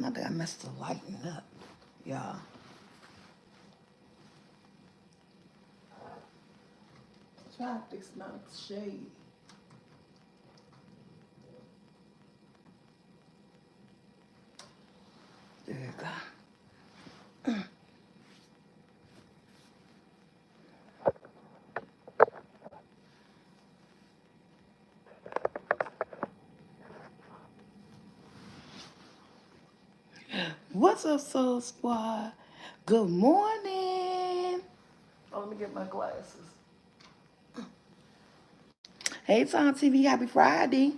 I think I messed the lighting up, y'all. Try to fix my shade. There you go. What's up, Soul Squad? Good morning. Oh, let me get my glasses. Hey, Tom TV, happy Friday.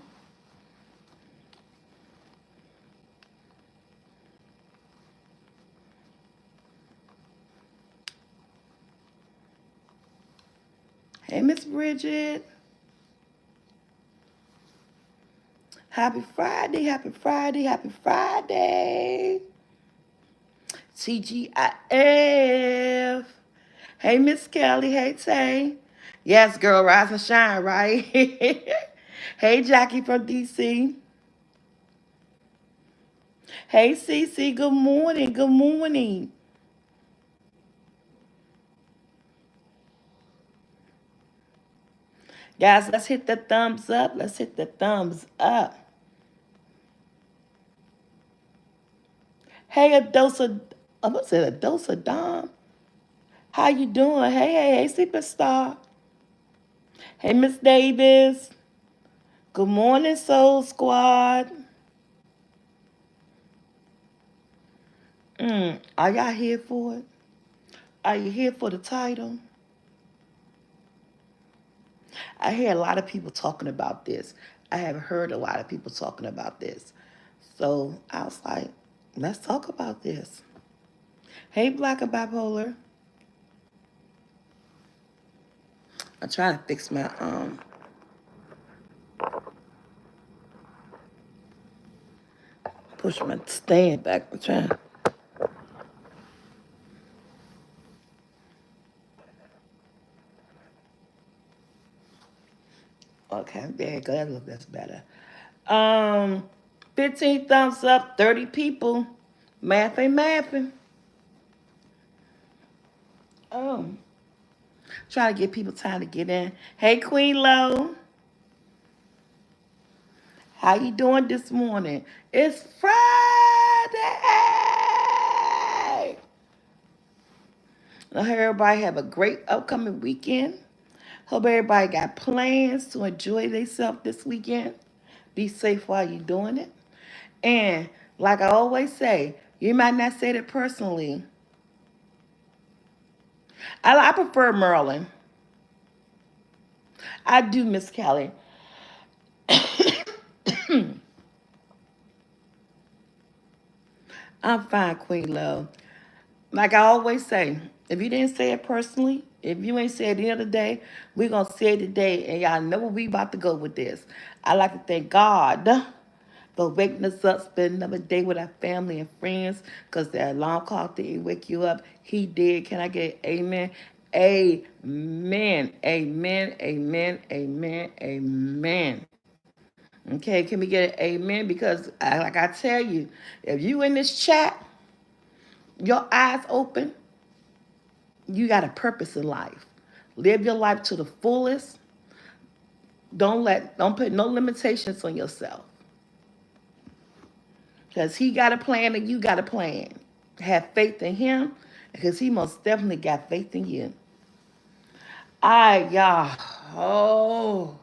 Hey, Miss Bridget. Happy Friday, happy Friday, happy Friday. TGIF. Hey, Miss Kelly. Hey, Tay. Yes, girl, rise and shine, right? Hey, Jackie from DC. Hey, Cece. Good morning. Good morning. Guys, let's hit the thumbs up. Let's hit the thumbs up. Hey, a dose of, what's it, a dose of Dom? How you doing? Hey, superstar. Hey, Miss Davis. Good morning, Soul Squad. Are y'all here for it? Are you here for the title? I hear a lot of people talking about this. I have heard a lot of people talking about this. So I was like, let's talk about this. Hey, Black and Bipolar. I'm trying to fix my push my stand back. I'm trying. Okay, there you go. That's better. Um, 15 thumbs up, 30 people. Mathing. Oh, try to give people time to get in. Hey, Queen Lo, how you doing this morning? It's Friday. I hope everybody have a great upcoming weekend. Hope everybody got plans to enjoy themselves this weekend. Be safe while you're doing it. And like I always say, you might not say it personally. I prefer Maryland. I do, Miss Kelly. I'm fine, Queen Love. Like I always say, if you didn't say it personally, if you ain't said it the other day, we're going to say it today, and y'all know where we about to go with this. I like to thank God for waking us up, spend another day with our family and friends, because that alarm clock didn't wake you up. He did. Can I get amen? Amen. Amen. Amen. Amen. Amen. Okay, can we get an amen? Because, like I tell you, if you in this chat, your eyes open, you got a purpose in life. Live your life to the fullest. Don't put no limitations on yourself. Because he got a plan and you got a plan. Have faith in him because he most definitely got faith in you. Y'all. Oh,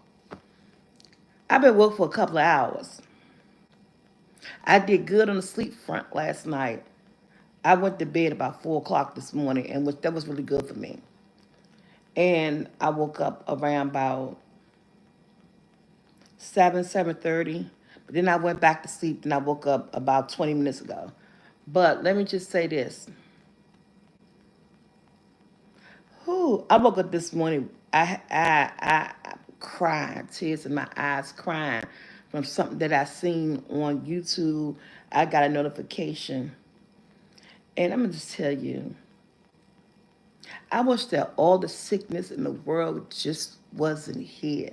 I've been woke for a couple of hours. I did good on the sleep front last night. I went to bed about 4 o'clock this morning, and that was really good for me. And I woke up around about 7:30. But then I went back to sleep, and I woke up about 20 minutes ago. But let me just say this. Who I woke up this morning. I crying, tears in my eyes, crying from something that I seen on YouTube. I got a notification, and I'm gonna just tell you. I wish that all the sickness in the world just wasn't here.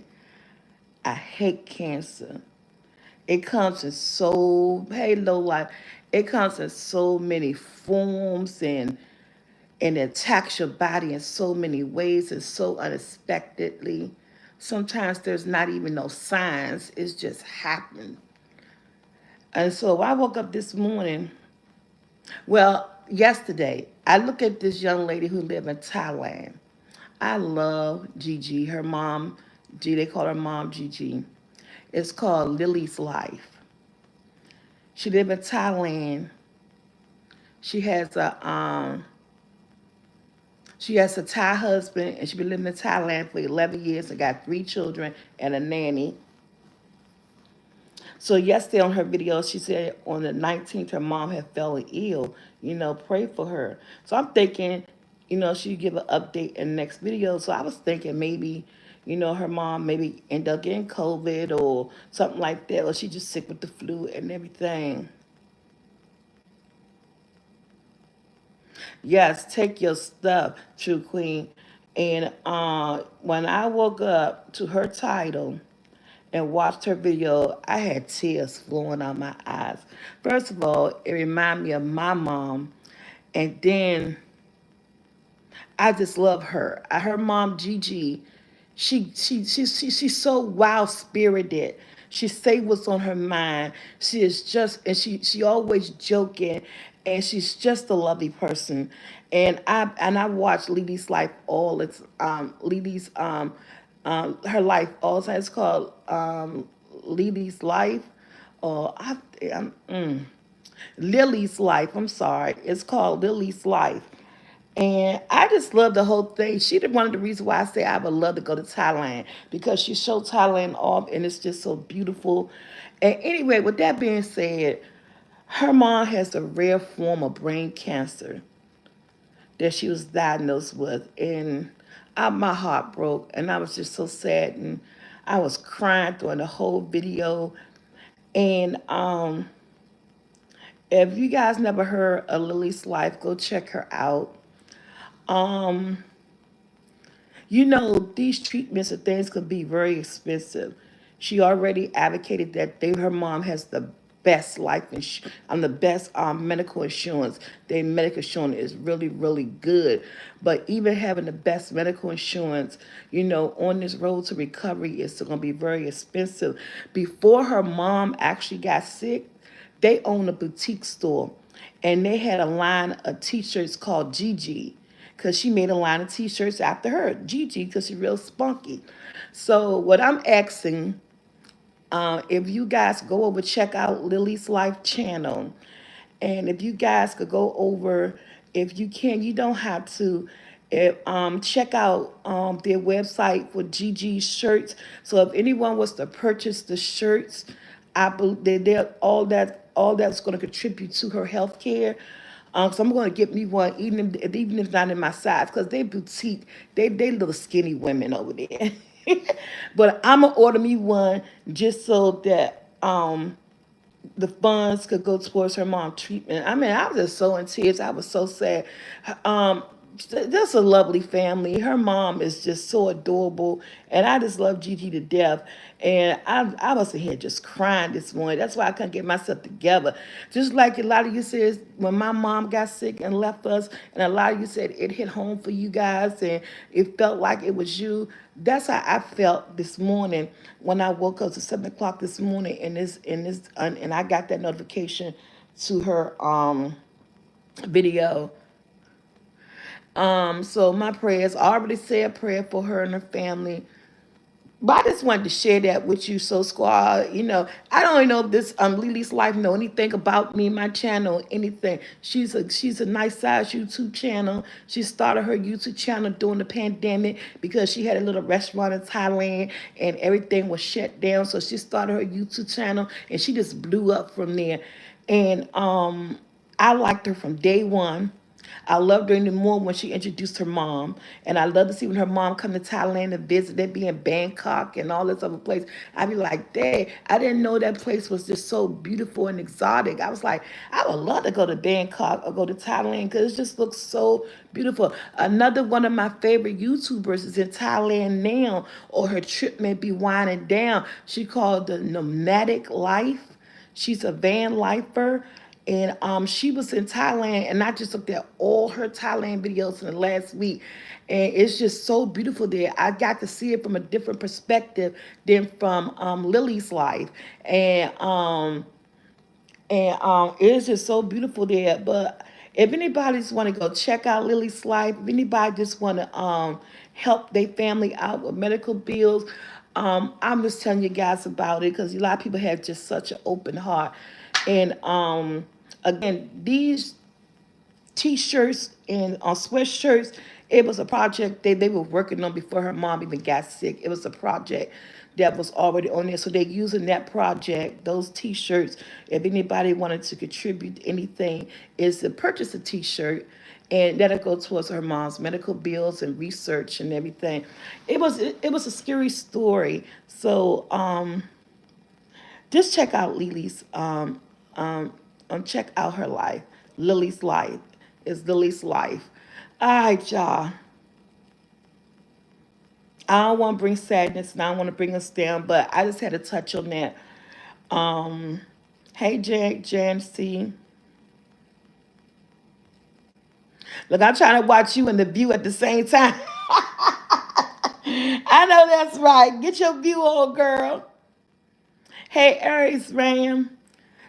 I hate cancer. It comes in so, hey, low life, it comes in so many forms, and it attacks your body in so many ways and so unexpectedly. Sometimes there's not even no signs, it's just happened. And so I woke up this morning, well, yesterday, I look at this young lady who live in Thailand. I love Gigi. Her mom, G, they call her mom Gigi. It's called Lily's Life. She live in Thailand. She has a she has a Thai husband, and she been living in Thailand for 11 years and got 3 children and a nanny. So yesterday on her video, she said on the 19th, her mom had fell ill. Pray for her. So I'm thinking, she'd give an update in the next video. So I was thinking maybe, her mom maybe end up getting COVID or something like that, or she just sick with the flu and everything. Yes, take your stuff, True Queen. And when I woke up to her title and watched her video, I had tears flowing out my eyes. First of all, it reminded me of my mom. And then I just love her. Her mom, Gigi, she's so wild spirited. She say what's on her mind. She is just, and she always joking, and she's just a lovely person. And I watch Lily's life all. It's Lily's her life also. It's called Lily's life. Or I'm, Lily's life. I'm sorry. It's called Lily's life. And I just love the whole thing. She did one of the reasons why I say I would love to go to Thailand, because she showed Thailand off and it's just so beautiful. And anyway, with that being said, her mom has a rare form of brain cancer that she was diagnosed with. And my heart broke, and I was just so sad, and I was crying during the whole video. And if you guys never heard of Lily's life, go check her out. Um, these treatments and things could be very expensive. She already advocated that her mom has the best the best medical insurance. Their medical insurance is really, really good. But even having the best medical insurance, on this road to recovery is going to be very expensive. Before her mom actually got sick, they owned a boutique store, and they had a line of t-shirts called Gigi, because she made a line of t-shirts after her, Gigi, because she's real spunky. So what I'm asking, if you guys go over, check out Lily's Life channel, and if you guys could go over, if you can, you don't have to. Check out their website for GG shirts. So if anyone was to purchase the shirts, I believe they're all that's going to contribute to her health care. So I'm going to get me one, even if it's not in my size, because they boutique, they little skinny women over there. But I'm gonna order me one just so that the funds could go towards her mom treatment. I mean, I was just so in tears. I was so sad. Um, just a lovely family. Her mom is just so adorable, and I just love Gigi to death. And I was in here just crying this morning. That's why I couldn't get myself together. Just like a lot of you said, when my mom got sick and left us, and a lot of you said it hit home for you guys, and it felt like it was you. That's how I felt this morning when I woke up at 7 o'clock this morning, and I got that notification to her video. So my prayers, I already said a prayer for her and her family. But I just wanted to share that with you, so squad. I don't even know if this Lily's life know anything about me, my channel, anything. She's a nice size YouTube channel. She started her YouTube channel during the pandemic because she had a little restaurant in Thailand and everything was shut down. So she started her YouTube channel and she just blew up from there. And I liked her from day one. I loved her even more when she introduced her mom. And I love to see when her mom come to Thailand to visit. They'd be in Bangkok and all this other place. I'd be like, dang, I didn't know that place was just so beautiful and exotic. I was like, I would love to go to Bangkok or go to Thailand because it just looks so beautiful. Another one of my favorite YouTubers is in Thailand now, or her trip may be winding down. She called the Nomadic Life. She's a van lifer. And she was in Thailand, and I just looked at all her Thailand videos in the last week, and it's just so beautiful there. I got to see it from a different perspective than from Lily's life, and it's just so beautiful there. But if anybody just want to go check out Lily's life, if anybody just want to help their family out with medical bills, I'm just telling you guys about it because a lot of people have just such an open heart. And again, these t-shirts and sweatshirts, it was a project they were working on before her mom even got sick. It was a project that was already on there, so they're using that project, those t-shirts. If anybody wanted to contribute anything, is to purchase a t-shirt, and that'll go towards her mom's medical bills and research and everything. It was a scary story. So just check out check out her life. Lily's life is Lily's life. All right, y'all. I don't want to bring sadness and I don't want to bring us down, but I just had to touch on that. Um, hey, Jan, C. Look, I'm trying to watch you and the view at the same time. I know that's right. Get your view on, girl. Hey, Aries Ram.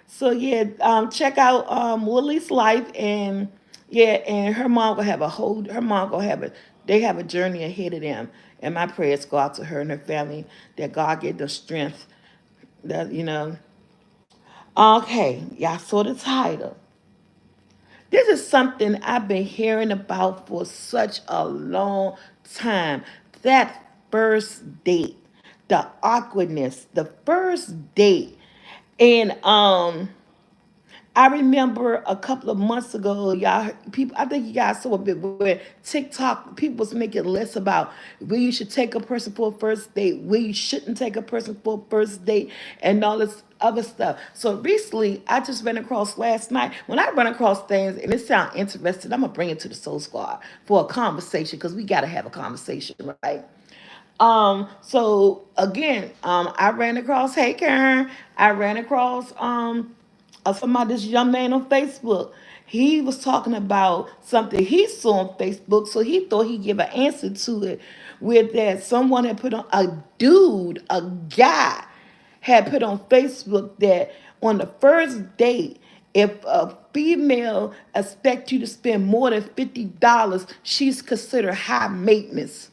So yeah, check out Lily's life, and yeah, and her mom will have a whole. Her mom gonna have a. They have a journey ahead of them, and my prayers go out to her and her family that God give them strength. That you know. Okay, y'all saw the title. This is something I've been hearing about for such a long time. That first date, the awkwardness, the first date, and I remember a couple of months ago, y'all people. I think you guys saw a bit where TikTok people was making lists about where you should take a person for a first date, where you shouldn't take a person for a first date, and all this other stuff. So recently, I just ran across last night. When I run across things and it sounds interesting, I'm gonna bring it to the Soul Squad for a conversation because we gotta have a conversation, right? So again, I ran across, hey Karen, I ran across somebody, this young man on Facebook. He was talking about something he saw on Facebook, so he thought he'd give an answer to it. With that, someone had put on a guy had put on Facebook that on the first date, if a female expects you to spend more than $50, she's considered high maintenance.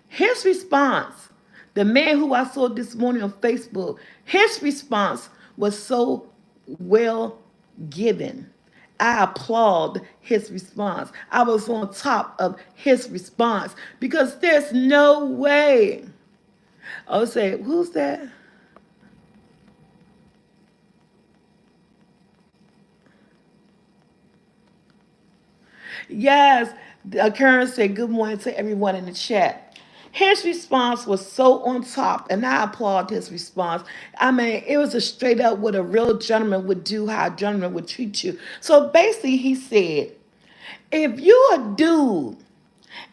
His response, the man who I saw this morning on Facebook, his response was so well given. I applaud his response. I was on top of his response because there's no way. I would say, who's that? Yes, Karen said good morning to everyone in the chat. His response was so on top, and I applaud his response. I mean, it was a straight up what a real gentleman would do, how a gentleman would treat you. So basically, he said, if you a dude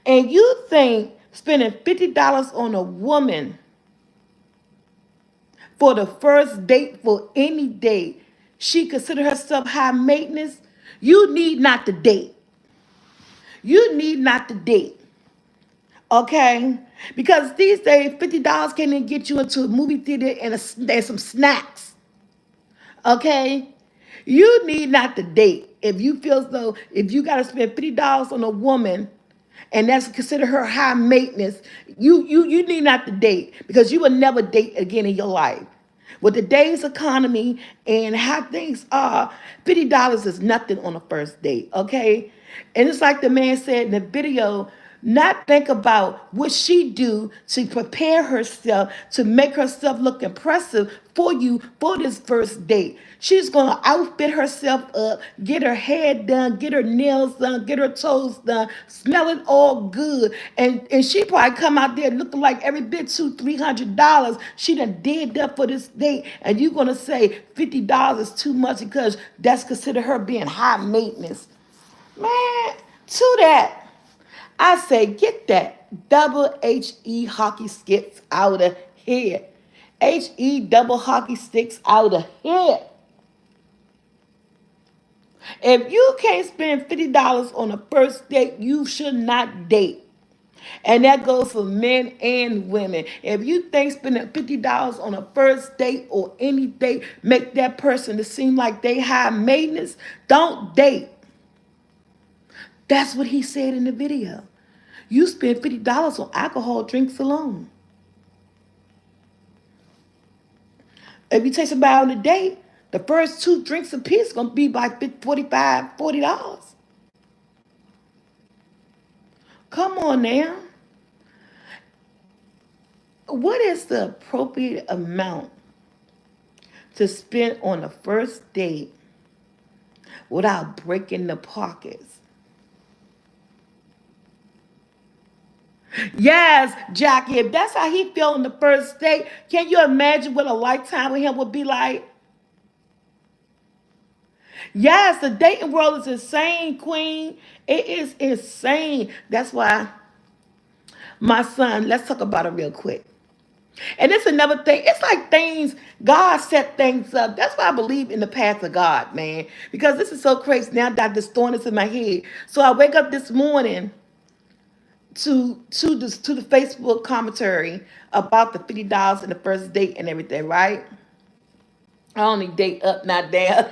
and you think spending $50 on a woman for the first date for any date, she consider herself high maintenance, you need not to date. You need not to date. Okay? Because these days, $50 can't even get you into a movie theater and some snacks. Okay? You need not to date. If you feel as though if you gotta spend $50 on a woman and that's consider her high maintenance, you need not to date because you will never date again in your life. With today's economy and how things are, $50 is nothing on a first date, okay? And it's like the man said in the video, not think about what she do to prepare herself to make herself look impressive for you for this first date. She's gonna outfit herself up, get her hair done, get her nails done, get her toes done, smelling all good, and she probably come out there looking like every bit $200-300 she done did that for this date, and you gonna say $50 is too much because that's considered her being high maintenance. Man, to that. I say, get that double HE hockey sticks out of here. HE double hockey sticks out of here. If you can't spend $50 on a first date, you should not date. And that goes for men and women. If you think spending $50 on a first date or any date make that person to seem like they high maintenance, don't date. That's what he said in the video. You spend $50 on alcohol drinks alone. If you take somebody on a date, the first two drinks a piece is going to be by $45, $40. Come on now. What is the appropriate amount to spend on a first date without breaking the pockets? Yes, Jackie, if that's how he felt on the first date, can you imagine what a lifetime with him would be like? Yes, the dating world is insane, Queen. It is insane. That's why my son, let's talk about it real quick. And it's another thing. It's like things, God set things up. That's why I believe in the path of God, man. Because this is so crazy. Now that this throwing this in my head. So I wake up this morning to the Facebook commentary about the $50 in the first date and everything, right? I only date up, not down.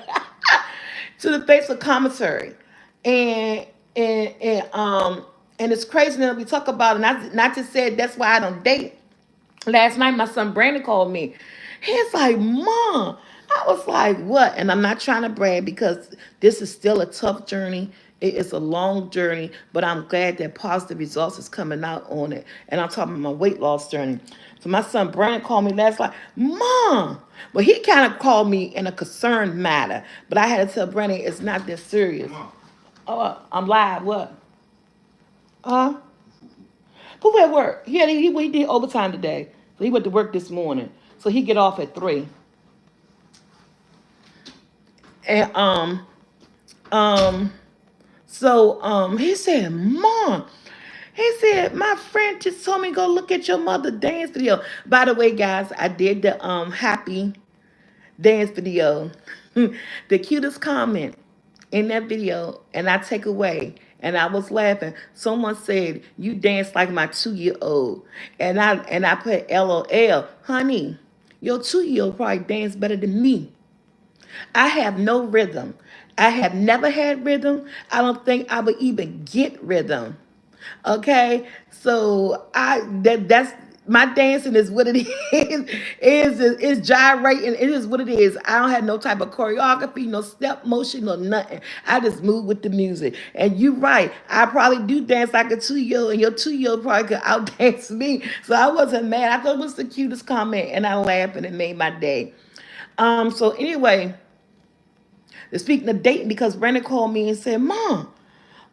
To the Facebook commentary, and and it's crazy that we talk about it. And I just said that's why I don't date. Last night, my son Brandon called me. He's like, Mom. I was like, what? And I'm not trying to brag because this is still a tough journey. It is a long journey, but I'm glad that positive results is coming out on it. And I'm talking about my weight loss journey. So my son Brandon called me last night, Mom. Well, he kind of called me in a concerned matter, but I had to tell Brandon it's not that serious. Oh, I'm live. What? Huh? Who at work? He did overtime today. So he went to work this morning. So he get off at 3. And um he said, Mom, he said, my friend just told me go look at your mother dance video. By the way, guys, I did the happy dance video. The cutest comment in that video, and I take away, and I was laughing. Someone said, you dance like my 2-year old. And I put LOL. Honey, your 2-year old probably dance better than me. I have no rhythm. I have never had rhythm. I don't think I would even get rhythm. Okay, so that's my dancing is what it is gyrating. It is what it is. I don't have no type of choreography, no step motion, no nothing. I just move with the music. And you're right. I probably do dance like a 2-year-old, and your 2-year-old probably could outdance me. So I wasn't mad. I thought it was the cutest comment, and I laughed, and it made my day. So anyway, speaking of dating, because Brandon called me and said, Mom,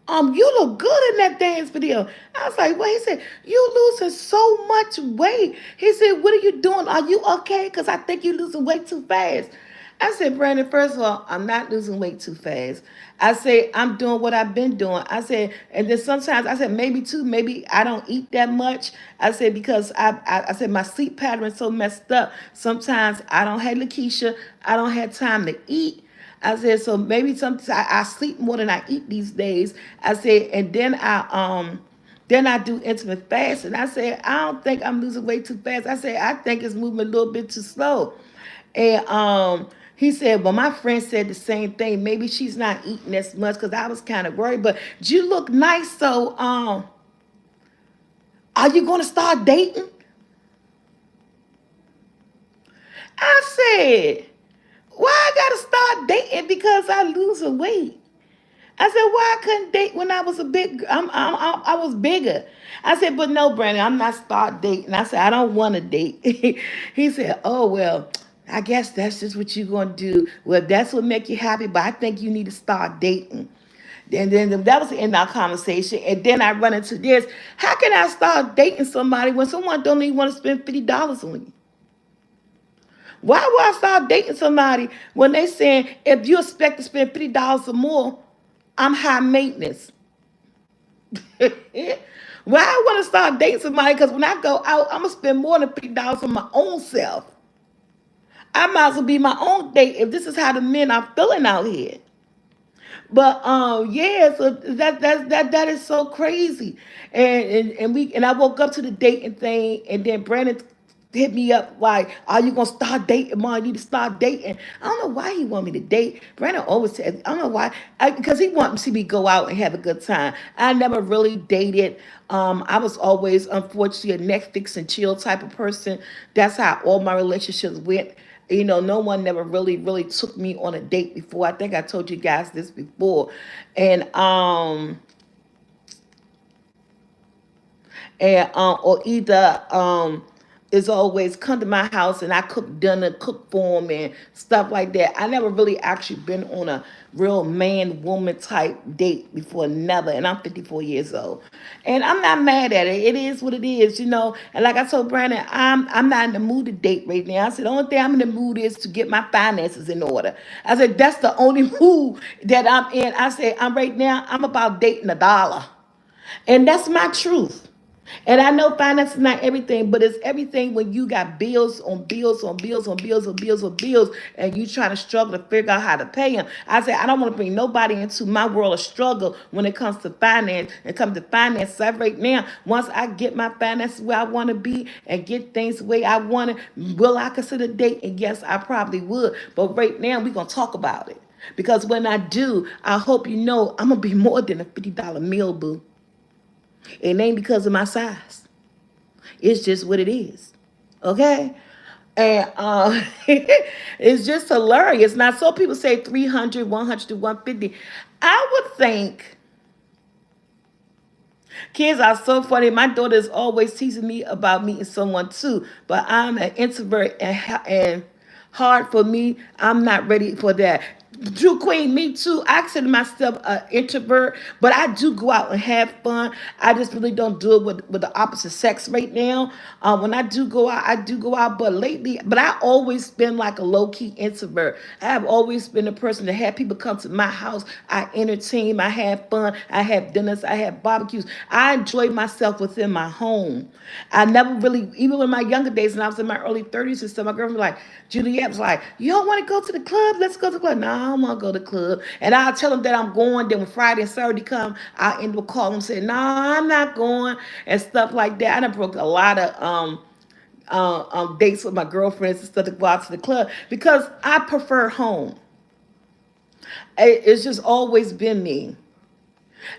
you look good in that dance video. I was like, what? He said, you losing so much weight. He said, what are you doing? Are you okay? Because I think you're losing weight too fast. I said, Brandon, first of all, I'm not losing weight too fast. I said, I'm doing what I've been doing. I said, and then sometimes I said, maybe too, maybe I don't eat that much. I said, because I said, my sleep pattern is so messed up. Sometimes I don't have Lakeisha. I don't have time to eat. I said, so maybe sometimes I sleep more than I eat these days. I said, and then I do intermittent fasting. I said, I don't think I'm losing weight too fast. I said, I think it's moving a little bit too slow. And he said, well, my friend said the same thing. Maybe she's not eating as much because I was kind of worried. But you look nice, so are you going to start dating? I said, why I got to start dating because I lose a weight? I said, why I couldn't date when I was a big, I was bigger. I said, but no, Brandon, I'm not start dating. I said, I don't want to date. He said, oh, well, I guess that's just what you're going to do. Well, that's what make you happy, but I think you need to start dating. And then that was the end of our conversation. And then I run into this. How can I start dating somebody when someone don't even want to spend $50 on you? Why would I start dating somebody when they saying if you expect to spend $50 or more, I'm high maintenance? Why I want to start dating somebody? Because when I go out, I'm gonna spend more than $50 on my own self. I might as well be my own date if this is how the men are feeling out here. But yeah, so that is so crazy. And I woke up to the dating thing, and then Brandon hit me up like, "Are you gonna start dating, Mom? You need to start dating." I don't know why he want me to date. Brandon always said, I don't know why, because he want to see me go out and have a good time. I never really dated. I was always, unfortunately, a Netflix and chill type of person. That's how all my relationships went. No one never really took me on a date before. I think I told you guys this before. And or either is always come to my house and I cook dinner, cook for him and stuff like that. I never really actually been on a real man woman type date before, never. And I'm 54 years old, and I'm not mad at it. It is what it is. And like I told Brandon, I'm not in the mood to date right now. I said the only thing I'm in the mood is to get my finances in order. I said that's the only mood that I'm in. I said I'm right now. I'm about dating a dollar. And that's my truth. And I know finance is not everything, but it's everything when you got bills on bills on bills on bills on bills on bills, and you trying to struggle to figure out how to pay them. I say I don't want to bring nobody into my world of struggle when it comes to finance. And come to finance, so right now, once I get my finances where I want to be and get things the way I want it, will I consider dating? Yes, I probably would. But right now, we're gonna talk about it. Because when I do, I hope you know I'm gonna be more than a $50 meal, boo. It ain't because of my size. It's just what it is. Okay? And it's just hilarious. Now, some people say 300, 100 to 150. I would think kids are so funny. My daughter is always teasing me about meeting someone too, but I'm an introvert and hard for me. I'm not ready for that. Drew Queen, me too. I consider myself an introvert, but I do go out and have fun. I just really don't do it with the opposite sex right now. When I do go out, I do go out, but I always been like a low key introvert. I have always been a person that had people come to my house. I entertain, I have fun, I have dinners, I have barbecues. I enjoy myself within my home. I never really, even in my younger days, when I was in my early 30s and stuff, my girlfriend was like, Juliet was like, you don't want to go to the club? Let's go to the club. No, I don't want to go to the club. And I'll tell them that I'm going. Then when Friday and Saturday come, I'll end up calling them and say, no, I'm not going and stuff like that. I done broke a lot of dates with my girlfriends and stuff to go out to the club because I prefer home. It's just always been me.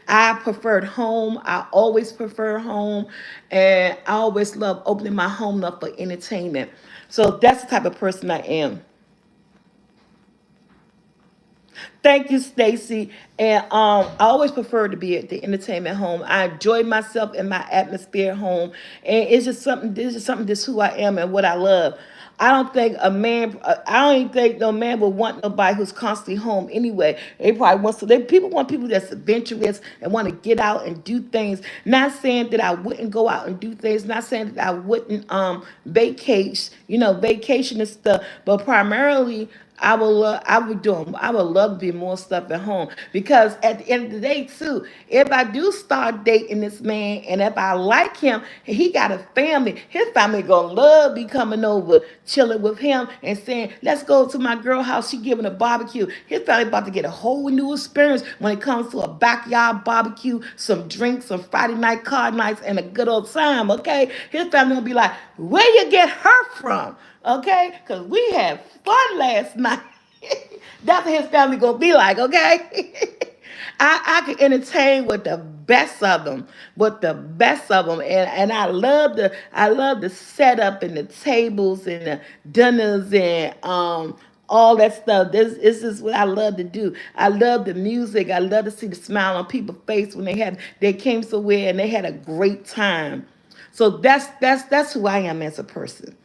I preferred home. I always prefer home. And I always love opening my home up for entertainment. So that's the type of person I am. Thank you, Stacy. And I always prefer to be at the entertainment home. I enjoy myself in my atmosphere home, and it's just something. This is something. This is who I am and what I love. I don't think a man. I don't even think no man would want nobody who's constantly home anyway. They probably want to. People want people that's adventurous and want to get out and do things. Not saying that I wouldn't go out and do things. Not saying that I wouldn't vacate. Vacation and stuff. But primarily. I would love to be more stuff at home because at the end of the day too, if I do start dating this man and if I like him, he got a family. His family gonna love me coming over, chilling with him and saying, "Let's go to my girl house. She giving a barbecue." His family about to get a whole new experience when it comes to a backyard barbecue, some drinks, some Friday night card nights, and a good old time. Okay, his family gonna be like, "Where you get her from?" Okay, because we had fun last night. That's what his family gonna be like, okay? I can entertain with the best of them, and I love the setup and the tables and the dinners and all that stuff. This is what I love to do. I love the music. I love to see the smile on people's face when they came somewhere and they had a great time. So that's who I am as a person.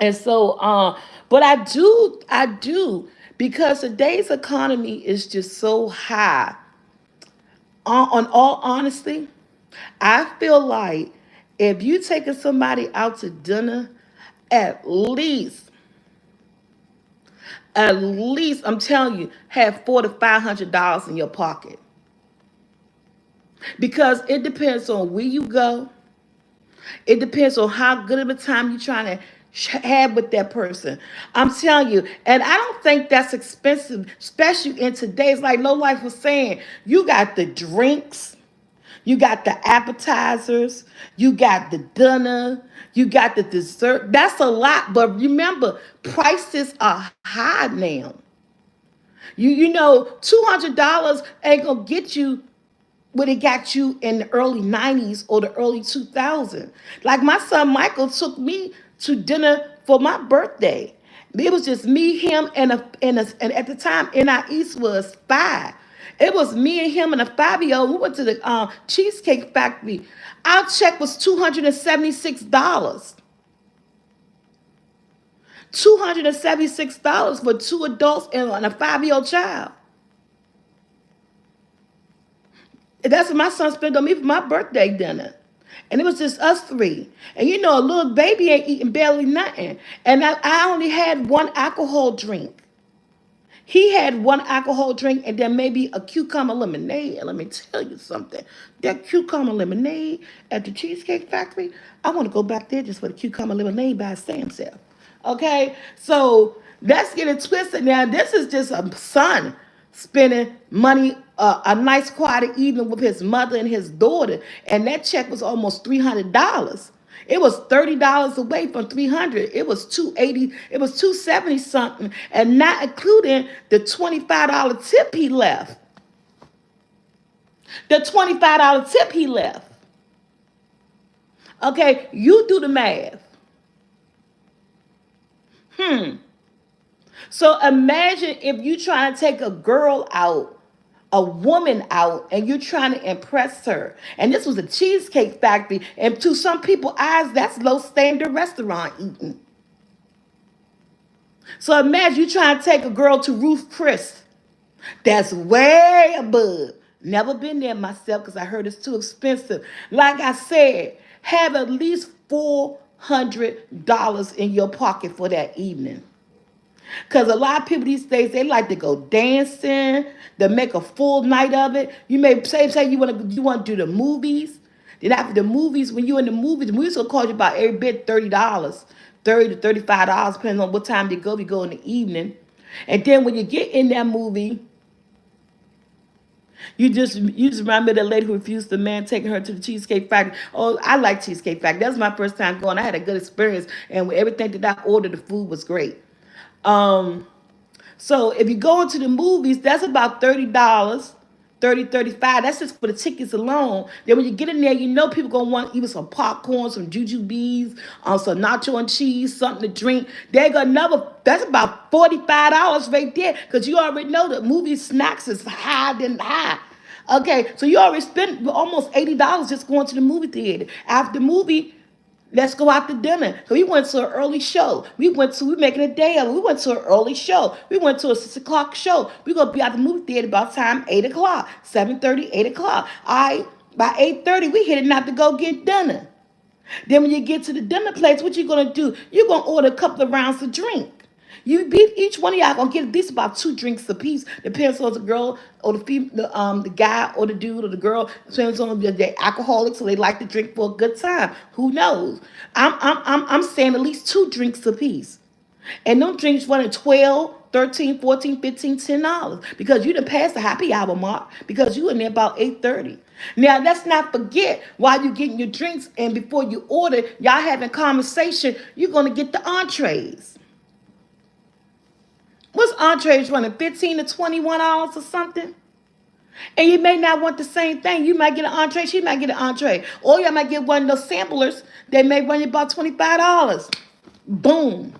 And so, but I do because today's economy is just so high. On all honesty, I feel like if you taking somebody out to dinner, at least, at least, I'm telling you, have $400 to $500 in your pocket because it depends on where you go. It depends on how good of a time you're trying to have with that person. I'm telling you, and I don't think that's expensive, especially in today's, like Low Life was saying, you got the drinks, you got the appetizers, you got the dinner, you got the dessert. That's a lot, but remember, prices are high now. You know, $200 ain't gonna get you what it got you in the early 90s or the early 2000s. Like my son Michael took me to dinner for my birthday. It was just me, him, and at the time NIEast was 5. It was me and him and a 5-year-old. We went to the Cheesecake Factory. Our check was $276. $276 for 2 adults and a 5-year-old child. That's what my son spent on me for my birthday dinner. And it was just us three. And you know, a little baby ain't eating barely nothing. And I only had one alcohol drink. He had one alcohol drink and then maybe a cucumber lemonade. And let me tell you something. That cucumber lemonade at the Cheesecake Factory, I want to go back there just for the cucumber lemonade by Sam's. Okay? So let's get it twisted now. This is just a son spending money, a nice quiet evening with his mother and his daughter. And that check was almost $300. It was $30 away from 300. It was 280. It was 270 something, and not including the $25 tip he left. The $25 tip he left. Okay, you do the math. So imagine if you trying to take a girl out, a woman out, and you're trying to impress her. And this was a Cheesecake Factory, and to some people's eyes, that's low standard restaurant eating. So imagine you trying to take a girl to Ruth Chris. That's way above. Never been there myself because I heard it's too expensive. Like I said, have at least $400 in your pocket for that evening. Because a lot of people these days, they like to go dancing, to make a full night of it. You may say you want to do the movies. Then after the movies, when you're in the movies will cost you about every bit $30, $30 to $35, depending on what time you go. We go in the evening. And then when you get in that movie, you just remember that lady who refused the man taking her to the Cheesecake Factory. Oh, I like Cheesecake Factory. That was my first time going. I had a good experience, and with everything that I ordered, the food was great. Um, so if you go into the movies, that's about $30, 30, 35. That's just for the tickets alone. Then when you get in there, you know people gonna want even some popcorn, some jujubes, some nacho and cheese, something to drink. They're gonna never. That's about $45 right there, because you already know that movie snacks is high than high. Okay, so you already spent almost $80 just going to the movie theater. After the movie, let's go out to dinner. So we went to an early show. We making a day of it. We went to an early show. We went to a 6 o'clock show. We're gonna be at the movie theater about time 8 o'clock, 7:30, 8 o'clock. All right, by 8:30, we heading out to go get dinner. Then when you get to the dinner place, what you gonna do? You're gonna order a couple of rounds of drink. Each one of y'all gonna get at least about 2 drinks apiece. Depends on the girl or the guy or the dude or the girl. Depends on they're alcoholics, so they like to drink for a good time. Who knows? I'm saying at least 2 drinks apiece. And them drinks running 12, 13, 14, 15, $10. Because you done passed the happy hour mark because you in there about 8:30. Now let's not forget while you getting your drinks and before you order, y'all having conversation, you're gonna get the entrees. What's entrees running? 15 to $21 or something? And you may not want the same thing. You might get an entree, she might get an entree. Or you might get one of those samplers. They may run you about $25. Boom.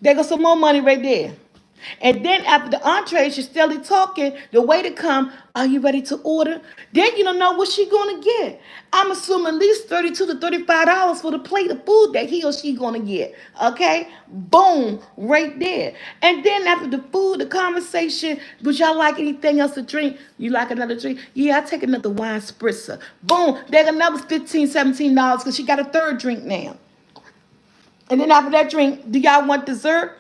There goes some more money right there. And then after the entree, she's still talking. The waiter come, are you ready to order? Then you don't know what she gonna get. I'm assuming at least $32 to $35 for the plate of food that he or she gonna get. Okay, boom, right there. And then after the food, the conversation, would y'all like anything else to drink? You like another drink? Yeah, I take another wine spritzer. Boom, there's another $15, $17 because she got a third drink now. And then after that drink, do y'all want dessert?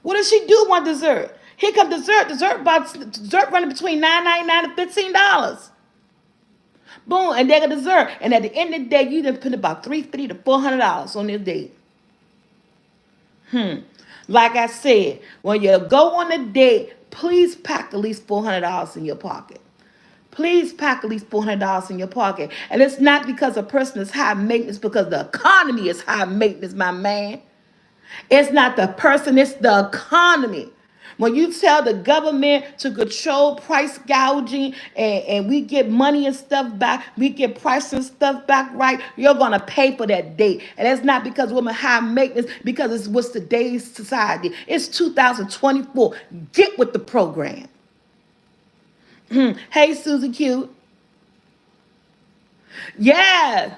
What does she do want dessert? Here come dessert. Dessert running between $9.99 and $15. Boom, and they got dessert. And at the end of the day, you done put about $350 to $400 on this date. Like I said, when you go on a date, please pack at least $400 in your pocket. Please pack at least $400 in your pocket. And it's not because a person is high maintenance, because the economy is high maintenance, my man. It's not the person, it's the economy. When you tell the government to control price gouging and we get money and stuff back, we get price and stuff back right, you're going to pay for that date. And that's not because women high maintenance, because it's what's today's society. It's 2024. Get with the program. Hey, Susie Q. Yeah.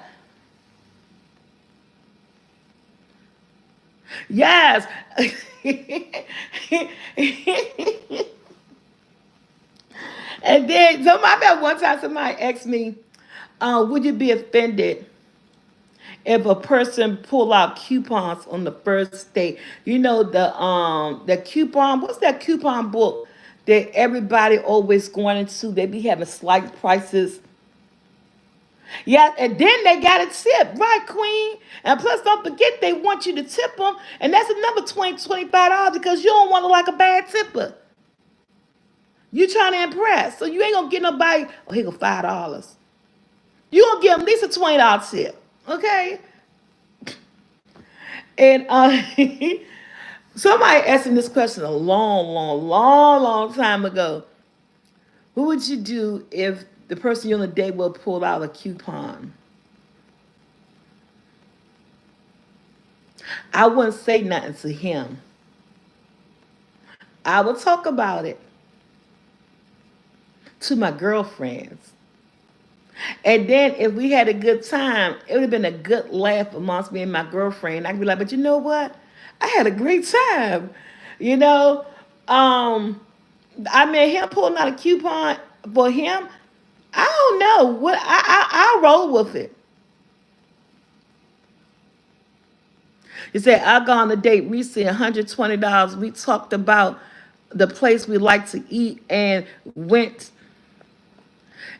Yes. And then somebody at one time somebody asked me, would you be offended if a person pull out coupons on the first date? You know the coupon, what's that coupon book that everybody always going into? They be having slight prices. Yeah, and then they got a tip, right, Queen? And plus, don't forget they want you to tip them, and that's another $20 to $25 because you don't want to like a bad tipper. You trying to impress, so you ain't gonna get nobody. Oh, here go $5. You gonna give them at least a $20 tip, okay? And somebody asked me this question a long time ago. What would you do if the person you're on a date will pull out a coupon? I wouldn't say nothing to him. I would talk about it to my girlfriends. And then if we had a good time, it would have been a good laugh amongst me and my girlfriend. I'd be like, but you know what? I had a great time. You know? I mean, him pulling out a coupon for him, I don't know. I'll roll with it. You said, I got on a date recently, $120. We talked about the place we like to eat and went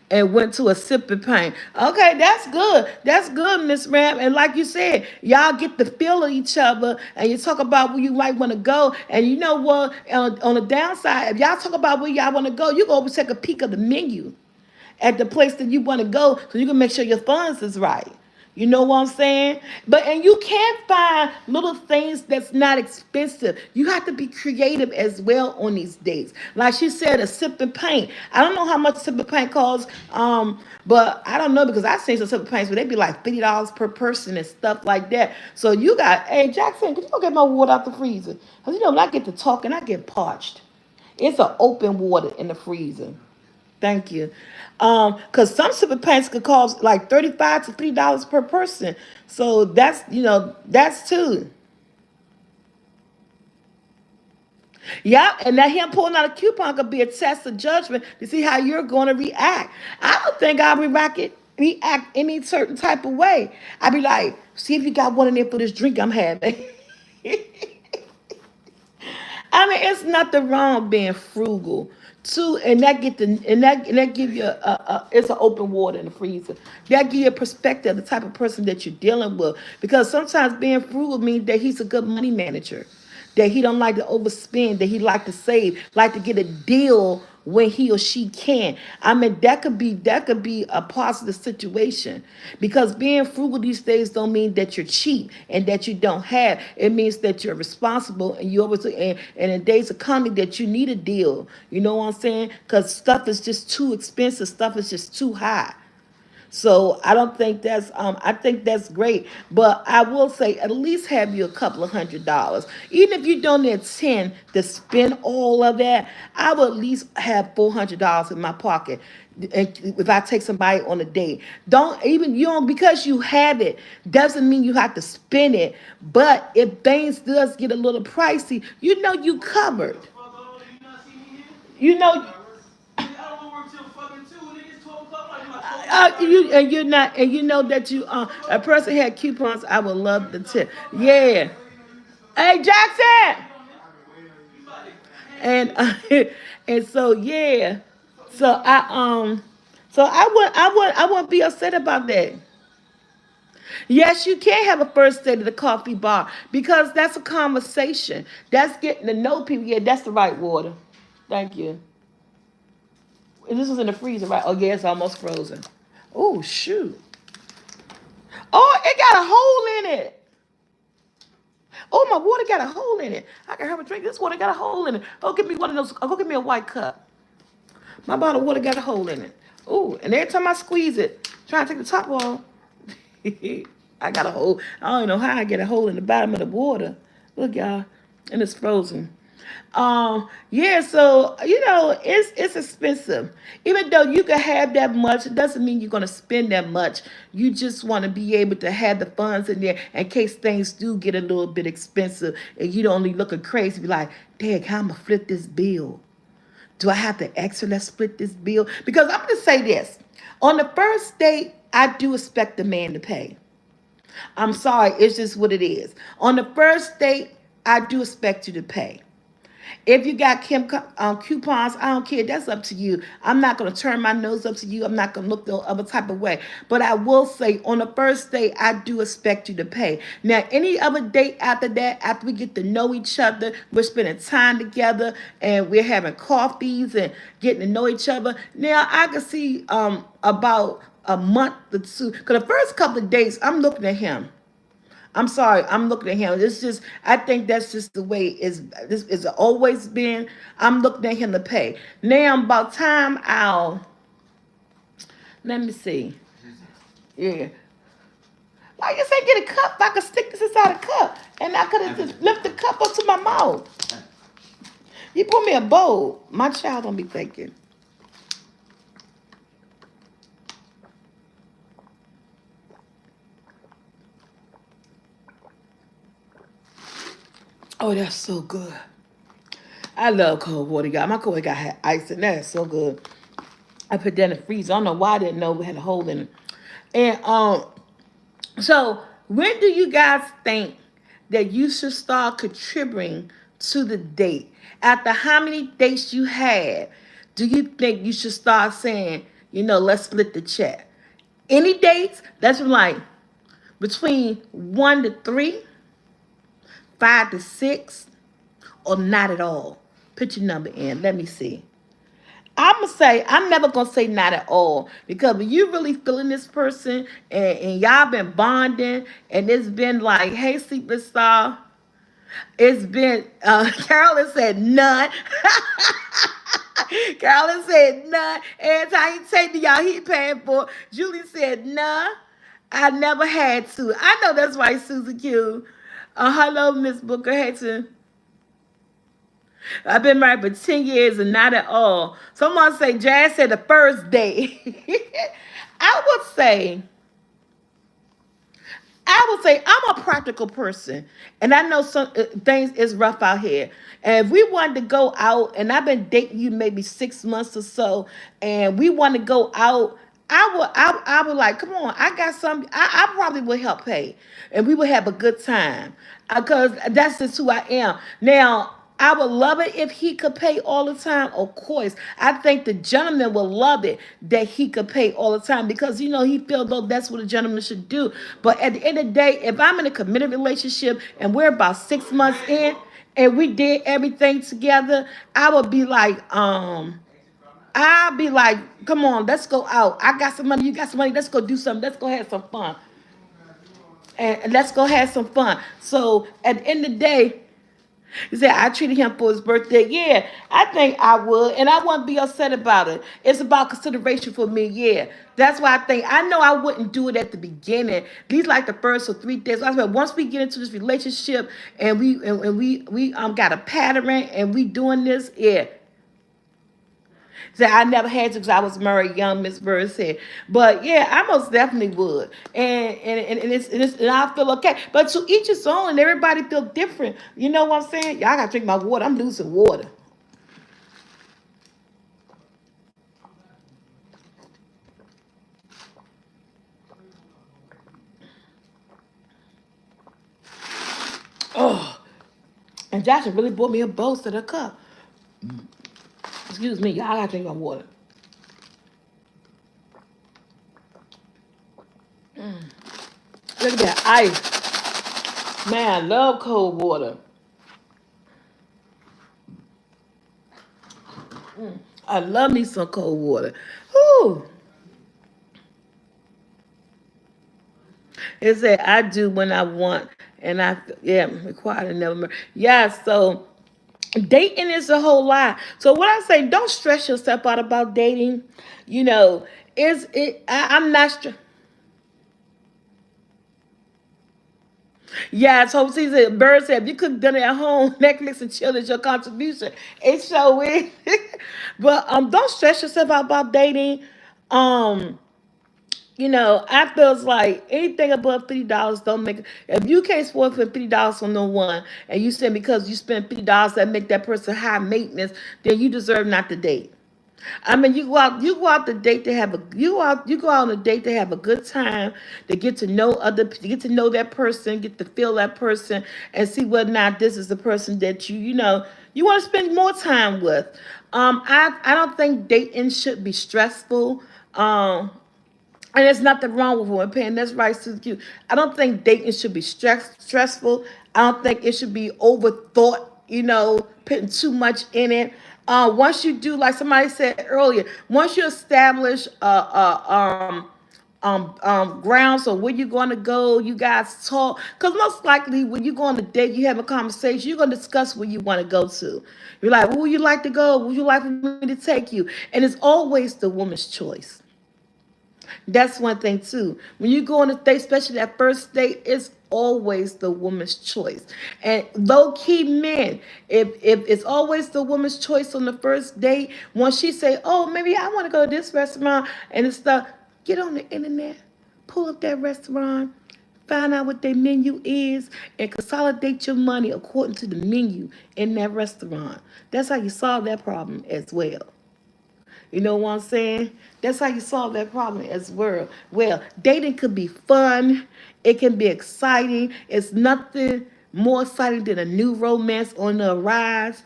to a sip and paint. Okay, that's good. That's good, Miss Ram. And like you said, y'all get the feel of each other and you talk about where you might want to go. And you know what? On the downside, if y'all talk about where y'all want to go, you go over take a peek of the menu at the place that you want to go so you can make sure your funds is right. You know what I'm saying? But and you can't find little things that's not expensive. You have to be creative as well on these dates. Like she said, a sip and paint. I don't know how much sip and paint costs, but I don't know because I've seen some sip and paints where they be like $50 per person and stuff like that. So you got, hey Jackson, could you go get my water out the freezer? Because you know when I get to talking, I get parched. It's an open water in the freezer. Thank you. Because some super pants could cost like $35 to $50 per person. So that's too. Yep, and that him pulling out a coupon could be a test of judgment to see how you're going to react. I don't think I'll react any certain type of way. I'd be like, see if you got one in there for this drink I'm having. I mean, it's nothing wrong being frugal too, and that give you it's an open water in the freezer. That give you a perspective of the type of person that you're dealing with. Because sometimes being frugal means that he's a good money manager, that he don't like to overspend, that he like to save, like to get a deal when he or she can. I mean, that could be a positive situation because being frugal these days don't mean that you're cheap and that you don't have. It means that you're responsible and you always and in days of coming that you need a deal. You know what I'm saying? Because stuff is just too expensive. Stuff is just too high. So I don't think that's I think that's great. But I will say at least have you a couple of $100. Even if you don't need 10 to spend all of that, I will at least have $400 in my pocket. And if I take somebody on a date, don't even you don't because you have it doesn't mean you have to spend it. But if things does get a little pricey, you know you covered. You know you and you're not and you know that you a person had coupons. I would love the tip. Yeah. Hey Jackson. And and so yeah. So I wouldn't be upset about that. Yes, you can have a first date at a coffee bar because that's a conversation. That's getting to know people. Yeah, that's the right water. Thank you. And this was in the freezer, right? Oh yeah, it's almost frozen. Oh shoot. Oh, it got a hole in it. Oh, my water got a hole in it. I can have a drink. This water got a hole in it. Oh, give me one of those. Oh, go get me a white cup. My bottle of water got a hole in it. Oh, and every time I squeeze it, trying to take the top off, I got a hole. I don't know how I get a hole in the bottom of the water. Look, y'all, and it's frozen. Yeah, so it's expensive. Even though you can have that much, it doesn't mean you're gonna spend that much. You just want to be able to have the funds in there in case things do get a little bit expensive, and you don't be looking crazy. Be like, "Dang, how I'm gonna flip this bill? Do I have to extra? Let's split this bill." Because I'm gonna say this: on the first date, I do expect the man to pay. I'm sorry, it's just what it is. On the first date, I do expect you to pay. If you got coupons, I don't care. That's up to you. I'm not going to turn my nose up to you. I'm not going to look the other type of way. But I will say on the first date, I do expect you to pay. Now, any other date after that, after we get to know each other, we're spending time together and we're having coffees and getting to know each other. Now, I can see about a month or two. Because the first couple of days, I'm looking at him. I'm sorry, I'm looking at him. It's just, I think that's just the way this is always been. I'm looking at him to pay. Now, about time let me see. Yeah. Like I said, get a cup. I could stick this inside a cup. And I could have just lift the cup up to my mouth. You put me a bowl. My child don't be thinking. Oh, that's so good. I love cold water, y'all. My cold water got ice in there. It's so good. I put that in the freezer. I don't know why I didn't know we had a hole in it. And so when do you guys think that you should start contributing to the date? After how many dates you had, do you think you should start saying, let's split the check? Any dates? That's like between 1 to 3, 5 to 6, or not at all. Put your number in. Let me see. I'm never gonna say not at all because when you really feeling this person and y'all been bonding and it's been like, hey, superstar, it's been Carolyn said none. Carolyn said none. Every time you take to y'all, he paying for. Julie said none. I never had to. I know that's right, Susan Q. Hello, Miss Booker. Hey, to I've been married for 10 years and not at all. Someone say, Jazz said the first day. I would say, I'm a practical person, and I know some things is rough out here. And if we wanted to go out, and I've been dating you maybe 6 months or so, and we want to go out, I would like, come on, I got some. I probably would help pay, and we would have a good time, because that's just who I am. Now, I would love it if he could pay all the time. Of course, I think the gentleman would love it that he could pay all the time because he feels though that's what a gentleman should do. But at the end of the day, if I'm in a committed relationship and we're about 6 months in and we did everything together, I would be like, I'll be like, come on, let's go out. I got some money, you got some money. Let's go do something. Let's go have some fun. And let's go have some fun. So at the end of the day, He said, I treated him for his birthday. Yeah, I think I would. And I wouldn't be upset about it. It's about consideration for me. Yeah. That's why I think I know I wouldn't do it at the beginning. These like the first or 3 days. I said once we get into this relationship and we got a pattern and we doing this, yeah, so I never had to because I was married young, Miss Bird said. But yeah, I most definitely would. And I feel okay. But to each his own and everybody feel different. You know what I'm saying? Y'all gotta drink my water. I'm losing water. Oh, and Josh really bought me a bowl to the cup. Excuse me, y'all gotta drink my water. Look at that ice. Man, I love cold water. I love me some cold water. Whew. It said I do when I want, and yeah, required to never. Yeah, so dating is a whole lot. So what I say, don't stress yourself out about dating. You know, is it? I'm not. Yeah, so see, the bird said, if you cook dinner at home, Netflix and chill is your contribution. It so is. But don't stress yourself out about dating. Um, I feels like anything above $50 don't make. If you can't spend $50 on no one, and you say because you spend $50 that make that person high maintenance, then you deserve not to date. I mean, you go out to date to have a you go out on a date to have a good time, to get to know to get to know that person, get to feel that person, and see whether or not this is the person that you want to spend more time with. I don't think dating should be stressful. And there's nothing wrong with women paying. That's right, Suzy. I don't think dating should be stressful. I don't think it should be overthought, putting too much in it. Once you do, like somebody said earlier, once you establish grounds on where you're going to go, you guys talk. Because most likely when you go on a date, you have a conversation, you're going to discuss where you want to go to. You're like, where would you like to go? Would you like for me to take you? And it's always the woman's choice. That's one thing too. When you go on a date, especially that first date, it's always the woman's choice. And low key men, if it's always the woman's choice on the first date, once she say, "Oh, maybe I want to go to this restaurant," and it's stuff, get on the internet, pull up that restaurant, find out what their menu is, and consolidate your money according to the menu in that restaurant. That's how you solve that problem as well. You know what I'm saying? That's how you solve that problem as well. Well, dating could be fun. It can be exciting. It's nothing more exciting than a new romance on the rise.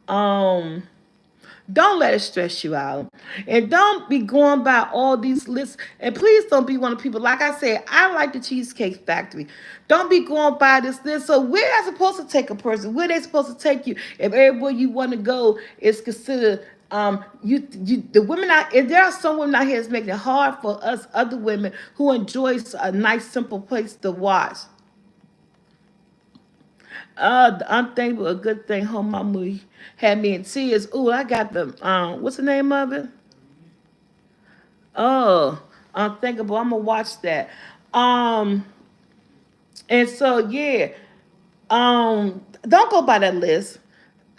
Um, don't let it stress you out. And don't be going by all these lists. And please don't be one of the people, like I said, I like the Cheesecake Factory. Don't be going by this list. So where are supposed to take a person? Where they supposed to take you? If everywhere you want to go is considered the women out, if there are some women out here that's making it hard for us other women who enjoys a nice simple place to watch. The unthinkable, a good thing. Home mama had me in tears. Ooh, I got the what's the name of it? Oh, unthinkable. I'm gonna watch that. Um, and so yeah, don't go by that list.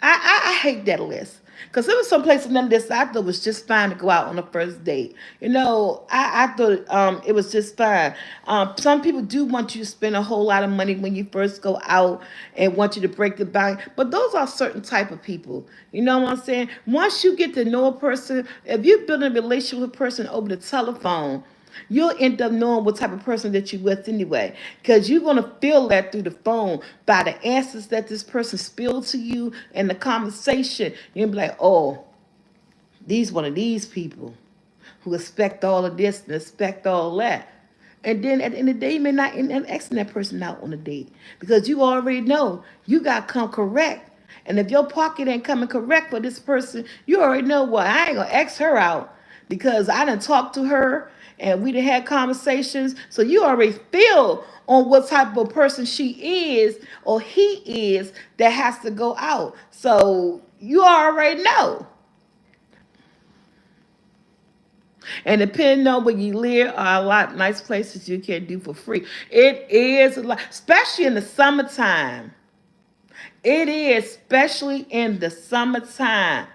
I hate that list because there was some place in them this I thought was just fine to go out on the first date. I thought it was just fine. Some people do want you to spend a whole lot of money when you first go out and want you to break the bank, but those are certain type of people. You know what I'm saying? Once you get to know a person, if you build a relationship with a person over the telephone, you'll end up knowing what type of person that you're with anyway. Because you're going to feel that through the phone by the answers that this person spilled to you and the conversation. You'll be like, oh, these one of these people who expect all of this and expect all that. And then at the end of the day, you may not end up asking that person out on a date because you already know you got to come correct. And if your pocket ain't coming correct for this person, you already know what. I ain't going to ask her out because I done talked to her and we done had conversations. So you already feel on what type of person she is or he is that has to go out. So you already know. And depending on where you live, are a lot of nice places you can do for free. It is a lot, especially in the summertime. It is, especially in the summertime.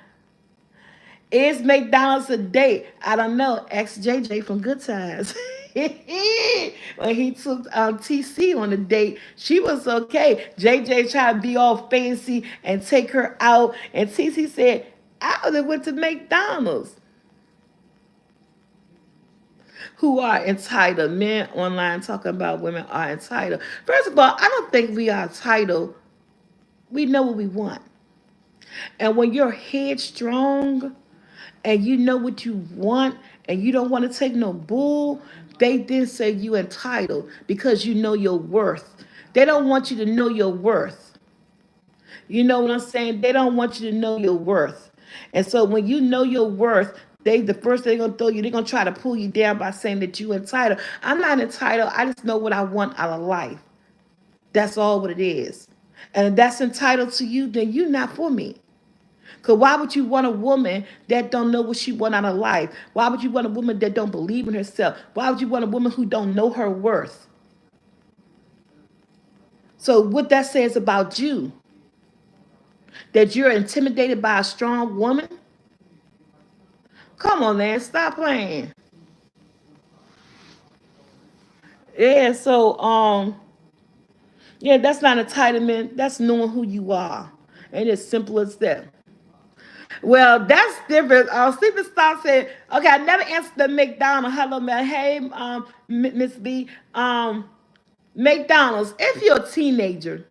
Is McDonald's a date? I don't know. Ex JJ from Good Times. When he took TC on a date, she was okay. JJ tried to be all fancy and take her out, and TC said, "I would have went to McDonald's." Who are entitled? Men online talking about women are entitled. First of all, I don't think we are entitled. We know what we want, and when you're headstrong and you know what you want and you don't want to take no bull, they then say you entitled because you know your worth. They don't want you to know your worth. You know what I'm saying? They don't want you to know your worth. And so when you know your worth, the first thing they're gonna throw you, they're gonna try to pull you down by saying that you entitled. I'm not entitled. I just know what I want out of life. That's all what it is. And if that's entitled to you, then you're not for me. Cause why would you want a woman that don't know what she want out of life? Why would you want a woman that don't believe in herself? Why would you want a woman who don't know her worth? So what that says about you, that you're intimidated by a strong woman? Come on, man, stop playing. Yeah, so yeah, that's not entitlement. That's knowing who you are. And it's simple as that. Well, that's different. Stephen Star said, okay, I never answered the McDonald's. Hello, man. Hey, Miss B. McDonald's, if you're a teenager,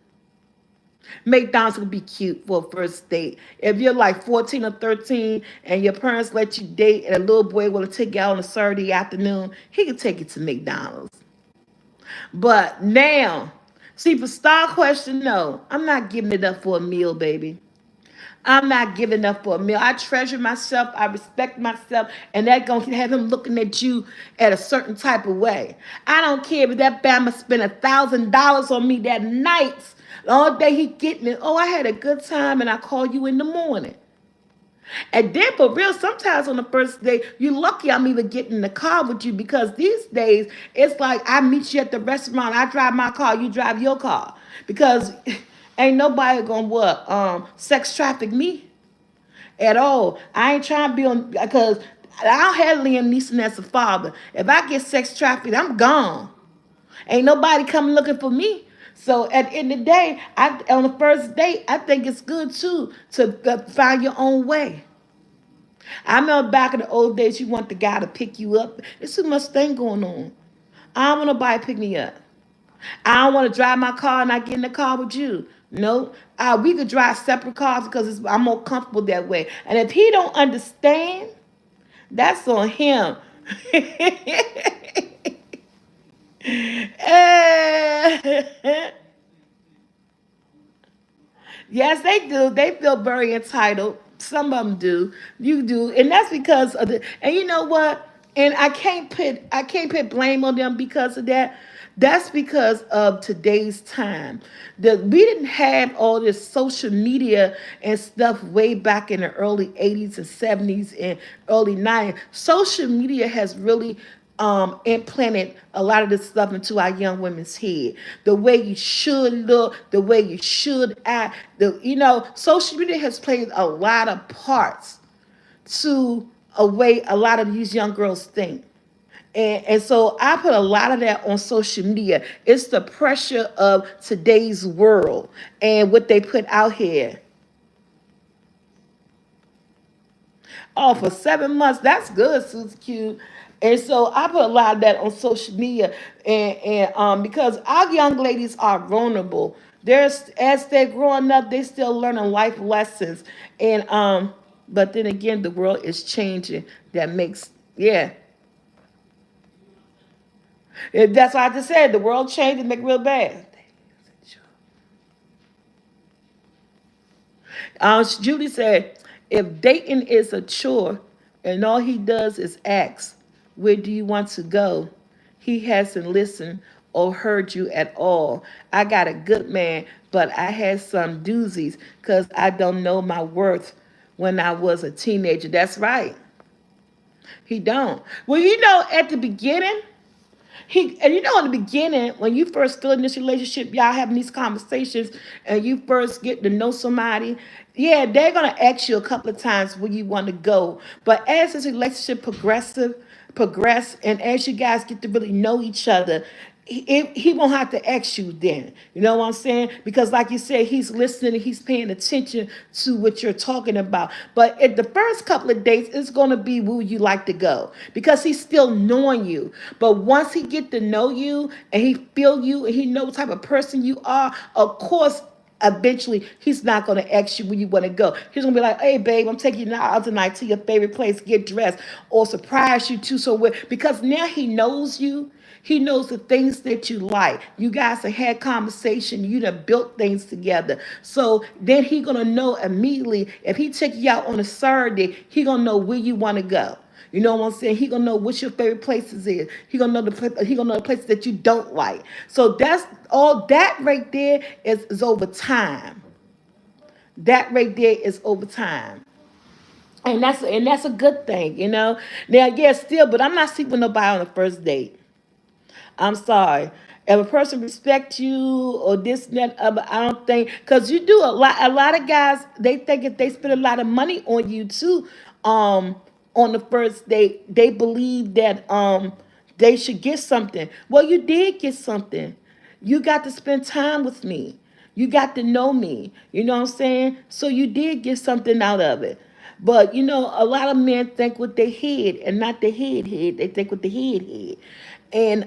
McDonald's would be cute for a first date. If you're like 14 or 13 and your parents let you date and a little boy want to take you out on a Saturday afternoon, he can take you to McDonald's. But now, see, for star question, no, I'm not giving it up for a meal, baby. I'm not giving up for a meal. I treasure myself. I respect myself, and that gonna have him looking at you at a certain type of way. I don't care if that Bama spent $1,000 on me that night. The only day he getting it, oh, I had a good time, and I call you in the morning. And then for real, sometimes on the first day, you're lucky I'm even getting in the car with you because these days it's like I meet you at the restaurant, I drive my car, you drive your car. Because ain't nobody gonna what? Sex traffic me at all. I ain't trying to be on because I don't have Liam Neeson as a father. If I get sex trafficked, I'm gone. Ain't nobody coming looking for me. So at the end of the day, on the first date, I think it's good too to find your own way. I remember back in the old days, you want the guy to pick you up. There's too much thing going on. I don't want nobody to pick me up. I don't want to drive my car and I get in the car with you. No, we could drive separate cars because I'm more comfortable that way. And if he don't understand, that's on him. Yes, they do. They feel very entitled. Some of them do. You do, and that's because of the. And you know what? And I can't put blame on them because of that. That's because of today's time. We didn't have all this social media and stuff way back in the early 80s and 70s and early 90s. Social media has really implanted a lot of this stuff into our young women's head. The way you should look, the way you should act. Social media has played a lot of parts to a way a lot of these young girls think. And so I put a lot of that on social media. It's the pressure of today's world and what they put out here. Oh, for 7 months, that's good, Susie Q. And so I put a lot of that on social media, and because our young ladies are vulnerable. As they're growing up, they still learning life lessons, and but then again, the world is changing. That makes yeah. That's what I just said. The world changed and make it real bad. Judy said, if dating is a chore, and all he does is ask, "Where do you want to go?" He hasn't listened or heard you at all. I got a good man, but I had some doozies because I don't know my worth when I was a teenager. That's right. He don't. Well, at the beginning, and in the beginning, when you first still in this relationship, y'all having these conversations, and you first get to know somebody, yeah, they're gonna ask you a couple of times where you want to go. But as this relationship progress, and as you guys get to really know each other, he won't have to ask you then. You know what I'm saying? Because like you said, he's listening and he's paying attention to what you're talking about. But at the first couple of dates, it's gonna be where you like to go because he's still knowing you. But once he get to know you and he feel you and he know what type of person you are, of course eventually he's not going to ask you where you want to go. He's going to be like, "Hey babe, I'm taking you out tonight to your favorite place, get dressed," or surprise you too. So because now he knows you, he knows the things that you like. You guys have had conversation. You done built things together. So then he gonna know immediately if he take you out on a Saturday, he gonna know where you want to go. You know what I'm saying? He gonna know what your favorite places is. He gonna know the places that you don't like. So that's all. That right there is over time. That right there is over time. And that's a good thing, you know. Now, yeah, still, but I'm not sleeping with nobody on the first date. I'm sorry. If a person respects you or this and that other, I don't think because you do a lot. A lot of guys they think if they spend a lot of money on you too, um, on the first date, they believe that they should get something. Well, you did get something. You got to spend time with me. You got to know me. You know what I'm saying? So you did get something out of it. But a lot of men think with their head and not the head. They think with the head. And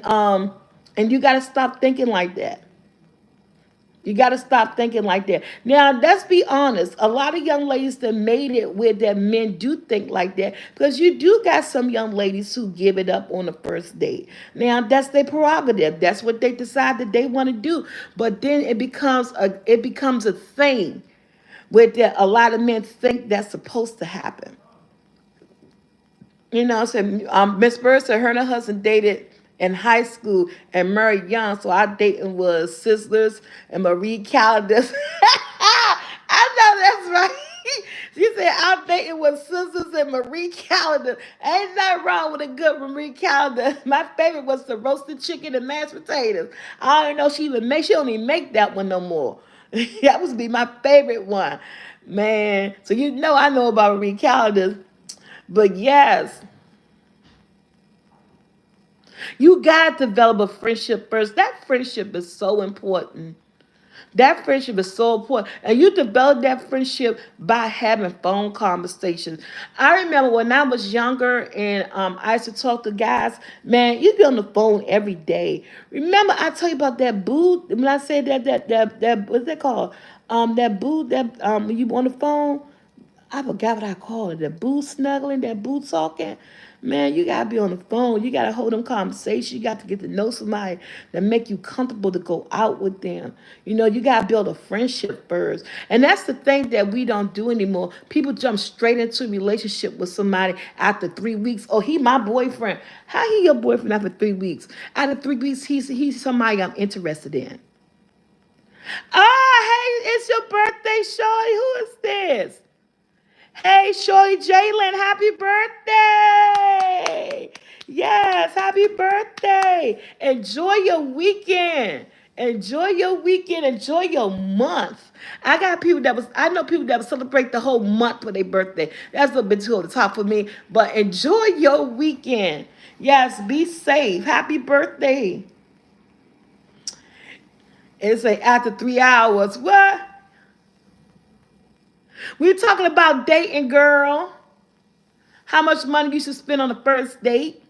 you gotta stop thinking like that. You gotta stop thinking like that. Now, let's be honest. A lot of young ladies that made it where their men do think like that, because you do got some young ladies who give it up on the first date. Now, that's their prerogative. That's what they decide that they want to do. But then it becomes a thing where a lot of men think that's supposed to happen. So Miss Bird said her and her husband dated in high school and married young. So our dating was Sizzlers and Marie Callender's. I know that's right. She said our dating was Sisters and Marie Callender. Ain't nothing wrong with a good Marie Callender. My favorite was the roasted chicken and mashed potatoes. I don't know she don't even make that one no more. That was be my favorite one. Man. So I know about Marie Callender. But yes, you got to develop a friendship first. That friendship is so important. That friendship is so important. And you develop that friendship by having phone conversations. I remember when I was younger and I used to talk to guys, man, you'd be on the phone every day. Remember, I tell you about that boo, when I said that what's that called? That boo, when you on the phone, I forgot what I call it. That boo snuggling, that boo talking. Man, you gotta be on the phone. You gotta hold them conversations. You got to get to know somebody that make you comfortable to go out with them. You gotta build a friendship first. And that's the thing that we don't do anymore. People jump straight into a relationship with somebody after 3 weeks. Oh, he my boyfriend. How he your boyfriend after 3 weeks? After 3 weeks, he's somebody I'm interested in. Oh, hey, it's your birthday, Shorty. Who is this? Hey, Shorty Jalen, happy birthday! Yes, happy birthday! Enjoy your weekend. Enjoy your weekend. Enjoy your month. I know people that will celebrate the whole month for their birthday. That's a little bit too over the top for me. But enjoy your weekend. Yes, be safe. Happy birthday. It's like after 3 hours. What? We're talking about dating, girl. How much money you should spend on the first date,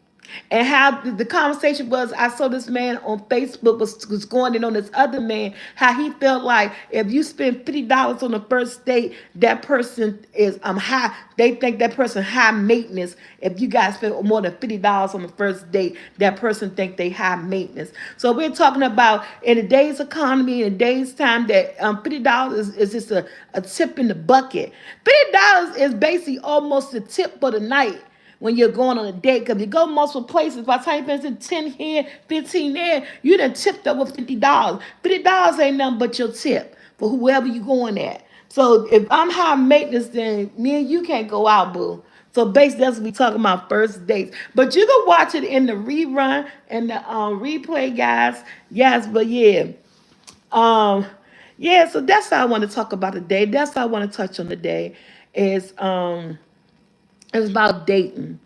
and how the conversation was. I saw this man on Facebook was going in on this other man, how he felt like if you spend $50 on the first date, that person is high. They think that person high maintenance. If you guys spend more than $50 on the first date, that person think they high maintenance. So we're talking about in today's economy, in today's time, that $50 is just a tip in the bucket. $50 is basically almost a tip for the night. when you're going on a date. Because you go multiple places, by the time you finish in 10 here, 15 there, you done tipped over $50. $50 ain't nothing but your tip for whoever you going at. So if I'm high maintenance, then me and you can't go out, boo. So basically, that's what we talking about first dates. But you can watch it in the rerun and the replay, guys. Yes, but yeah. Um, yeah, so that's how I want to talk about today. That's how I want to touch on today. Is it's about dating.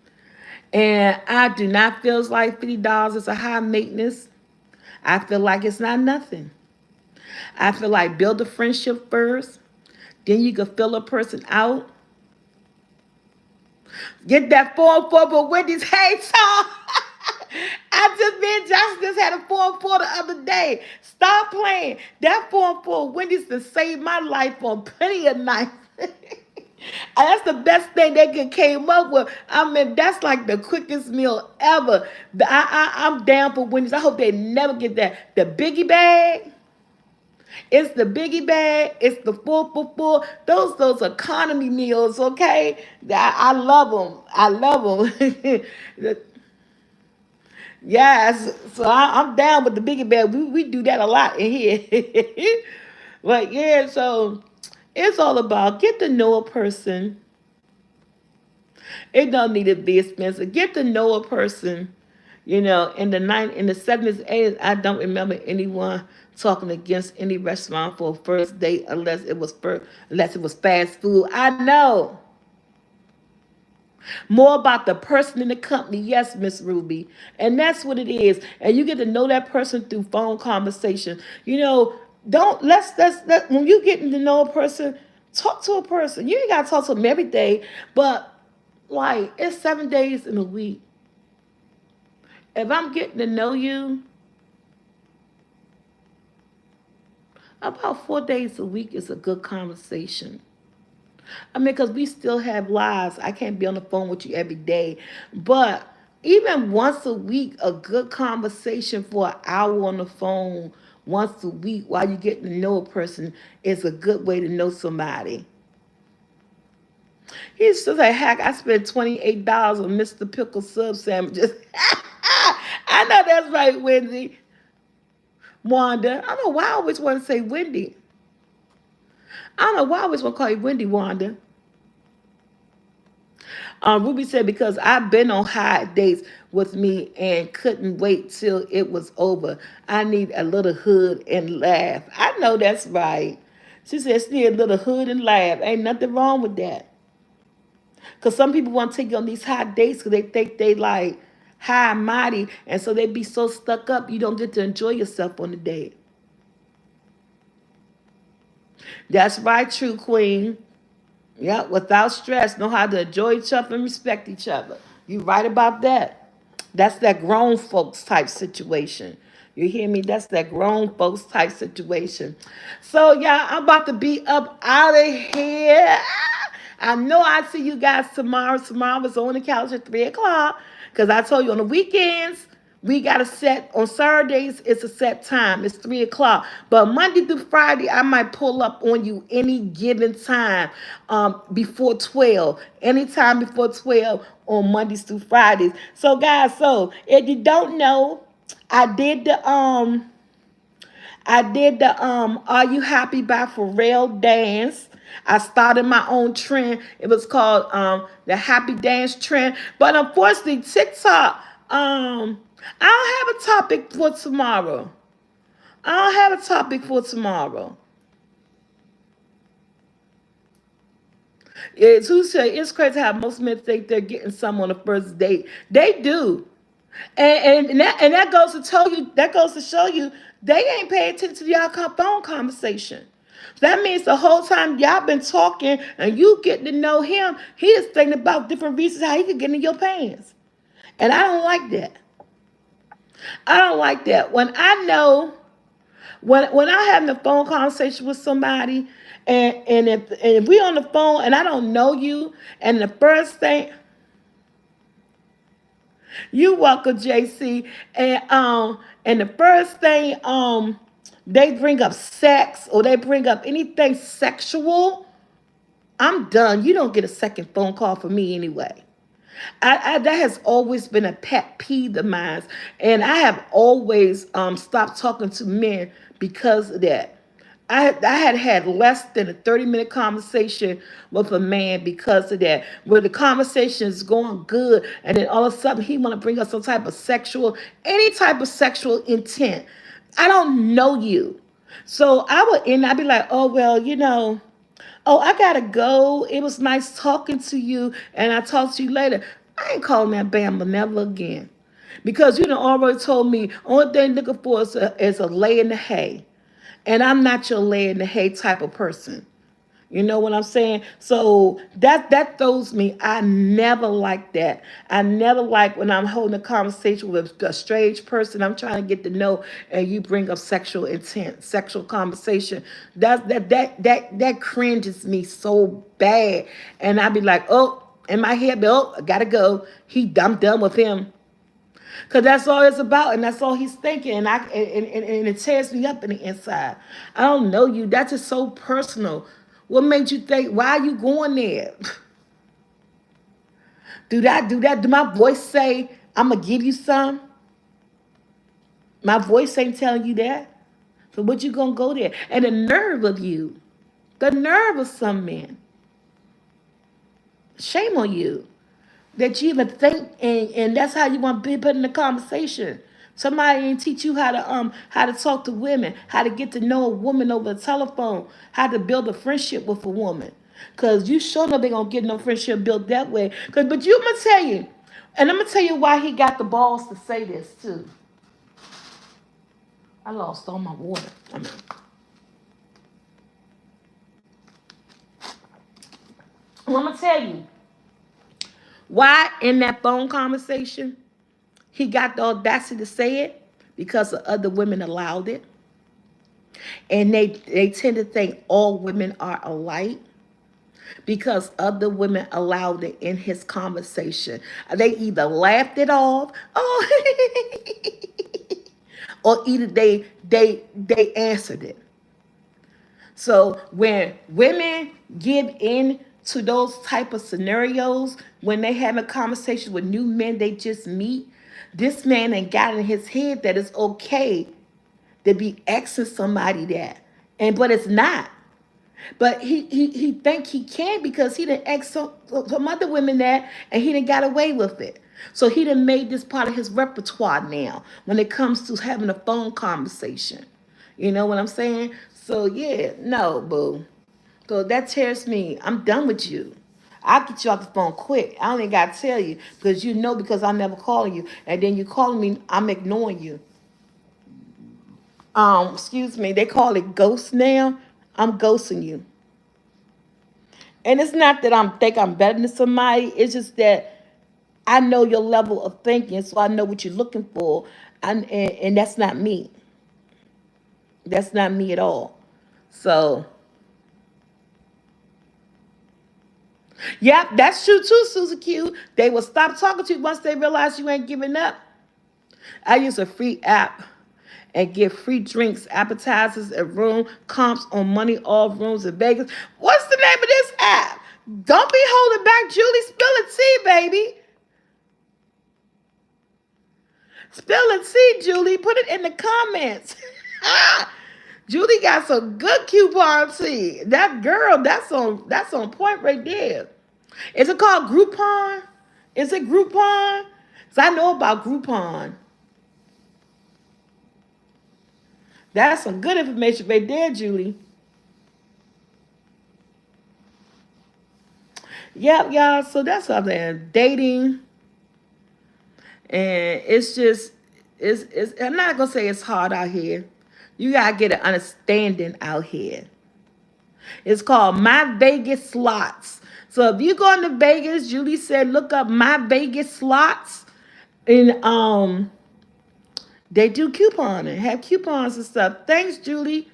And I do not feel like $50 is a high maintenance. I feel like it's not nothing. I feel like build a friendship first. Then you can fill a person out. Get that 4-4 for Wendy's. Hey, Tom. I just been Josh just had a 4-4 the other day. Stop playing. That 4-4 Wendy's to save my life on plenty of nights. And that's the best thing they could came up with. I mean, that's like the quickest meal ever. I'm down for Wendy's. I hope they never get that. The biggie bag. It's the biggie bag. It's the 4 for 4. Those economy meals, okay? I love them. I love them. Yes. So I'm down with the biggie bag. We do that a lot in here. But yeah, so it's all about get to know a person. It don't need to be expensive. Get to know a person. In the 70s, 80s, I don't remember anyone talking against any restaurant for a first date unless it was fast food. I know. More about the person in the company. Yes, Miss Ruby. And that's what it is. And you get to know that person through phone conversation. Don't let when you getting to know a person, talk to a person. You ain't gotta talk to them every day, but like it's 7 days in a week. If I'm getting to know you, about 4 days a week is a good conversation. I mean, because we still have lives. I can't be on the phone with you every day. But even once a week, a good conversation for an hour on the phone once a week while you're getting to know a person is a good way to know somebody. He used to say, heck, I spent $28 on Mr. Pickle sub sandwiches. I know that's right, Wendy. Wanda. I don't know why I always want to say Wendy. I don't know why I always want to call you Wendy, Wanda. Ruby said, because I've been on high dates with me and couldn't wait till it was over. I need a little hood and laugh. I know that's right. She said, she need a little hood and laugh. Ain't nothing wrong with that. Because some people want to take you on these high dates because they think they like high and mighty. And so they be so stuck up, you don't get to enjoy yourself on the date. That's right, true queen. Yeah, without stress, know how to enjoy each other and respect each other. You right about that. That's that grown folks type situation. You hear me? That's that grown folks type situation. So yeah, I'm about to be up out of here. I know I see you guys tomorrow. Tomorrow is on the couch at 3 o'clock. Because I told you on the weekends, we got a set on Saturdays, it's a set time. It's 3 o'clock. But Monday through Friday, I might pull up on you any given time before 12. Anytime before 12 on Mondays through Fridays. So guys, so if you don't know, I did the Are You Happy by Pharrell dance. I started my own trend. It was called the Happy Dance Trend. But unfortunately, TikTok, I don't have a topic for tomorrow. I don't have a topic for tomorrow. It's crazy how most men think they're getting some on the first date. They do. And that goes to tell you, that goes to show you they ain't paying attention to y'all phone conversation. That means the whole time y'all been talking and you getting to know him, he is thinking about different reasons how he could get in your pants. And I don't like that. I don't like that. When I know, when I having a phone conversation with somebody, and if we on the phone and I don't know you, and the first thing, you welcome, JC. And the first thing they bring up sex or they bring up anything sexual, I'm done. You don't get a second phone call from me anyway. That has always been a pet peeve of mine, and I have always stopped talking to men because of that. I had had less than a 30-minute conversation with a man because of that, where the conversation is going good, and then all of a sudden he want to bring up some type of sexual, any type of sexual intent. I don't know you. So I would, and I'd be like, oh, well, oh, I gotta go. It was nice talking to you, and I talk to you later. I ain't calling that Bama never again. Because you done already told me only thing looking for is a lay in the hay. And I'm not your lay in the hay type of person. You know what I'm saying? So that throws me. I never like that. I never like when I'm holding a conversation with a strange person I'm trying to get to know, and you bring up sexual intent, sexual conversation. That cringes me so bad. And I be like, oh, in my head, oh, I gotta go. I'm done with him. Cause that's all it's about, and that's all he's thinking, and it tears me up in the inside. I don't know you. That's just so personal. What made you think? Why are you going there? Do my voice say I'm gonna give you some? My voice ain't telling you that. So what you gonna go there? And the nerve of you, the nerve of some men. Shame on you that you even think, and that's how you want to be put in the conversation. Somebody didn't teach you how to talk to women, how to get to know a woman over the telephone, how to build a friendship with a woman. Cause you sure know they gonna get no friendship built that way. But you, I'm gonna tell you, and I'm gonna tell you why he got the balls to say this too. I lost all my water. I'm gonna tell you why in that phone conversation he got the audacity to say it, because the other women allowed it. And they tend to think all women are alike because other women allowed it in his conversation. They either laughed it off, oh, or either they answered it. So when women give in to those type of scenarios, when they have a conversation with new men they just meet, this man ain't got in his head that it's okay to be asking somebody that. But it's not. But he think he can because he didn't ask some other women that, and he didn't got away with it. So he done made this part of his repertoire now when it comes to having a phone conversation. You know what I'm saying? So yeah, no, boo. So that tears me. I'm done with you. I'll get you off the phone quick. I only gotta tell you because you know, because I'm never calling you. And then you calling me, I'm ignoring you. Excuse me, they call it ghost now. I'm ghosting you. And it's not that I'm better than somebody. It's just that I know your level of thinking, so I know what you're looking for. And that's not me. That's not me at all. So, yep, that's true too, Susie Q. They will stop talking to you once they realize you ain't giving up. I use a free app and give free drinks, appetizers, and room comps on money off rooms in Vegas. What's the name of this app? Don't be holding back, Julie. Spill the tea, baby. Spill the tea, Julie. Put it in the comments. Julie got some good coupon tea. That girl, that's on point right there. Is it called Groupon? Is it Groupon? Because I know about Groupon. That's some good information right there, Julie. Yep, y'all. So that's something. Dating. And it's just, it's I'm not gonna say it's hard out here. You gotta get an understanding out here. It's called My Vegas Slots. So if you go into Vegas, Julie said look up My Vegas Slots. And they do couponing, have coupons and stuff. Thanks, Julie.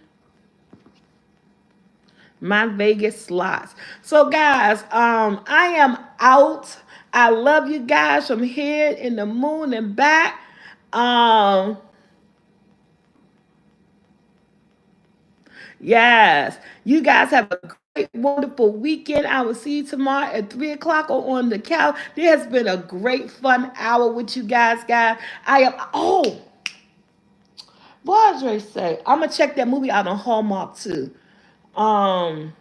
My Vegas Slots. So guys, I am out. I love you guys from here in the moon and back. Um, yes. You guys have a wonderful weekend. I will see you tomorrow at 3 o'clock on the couch. There has been a great, fun hour with you guys. I am. Oh, what did Dre say? I'm gonna check that movie out on Hallmark too. Um,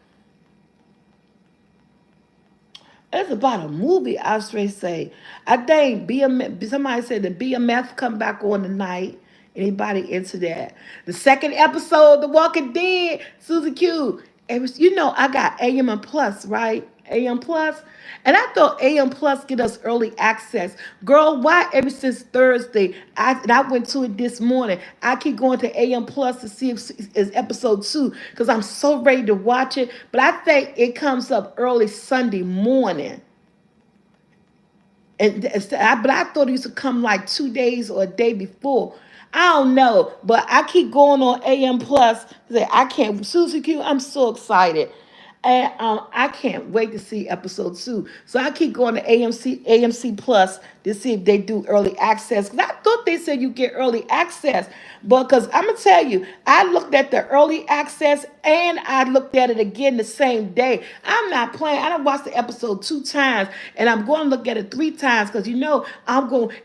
It's about a movie, I straight say. I think BMF, somebody said the BMF come back on tonight. Anybody into that? The second episode, The Walking Dead, Susie Q. It was, I got AM and Plus, right? AM Plus. And I thought AM Plus get us early access. Girl, why ever since Thursday, I went to it this morning. I keep going to AM Plus to see if it's episode 2 because I'm so ready to watch it. But I think it comes up early Sunday morning. But I thought it used to come like 2 days or a day before. I don't know, but I keep going on AM Plus. Say I can't. Susie Q, I'm so excited, and I can't wait to see episode 2. So I keep going to AMC Plus to see if they do early access. Cause I thought they said you get early access, but because I'm gonna tell you, I looked at the early access and I looked at it again the same day. I'm not playing. I done watched the episode 2 times, and I'm going to look at it 3 times because I'm going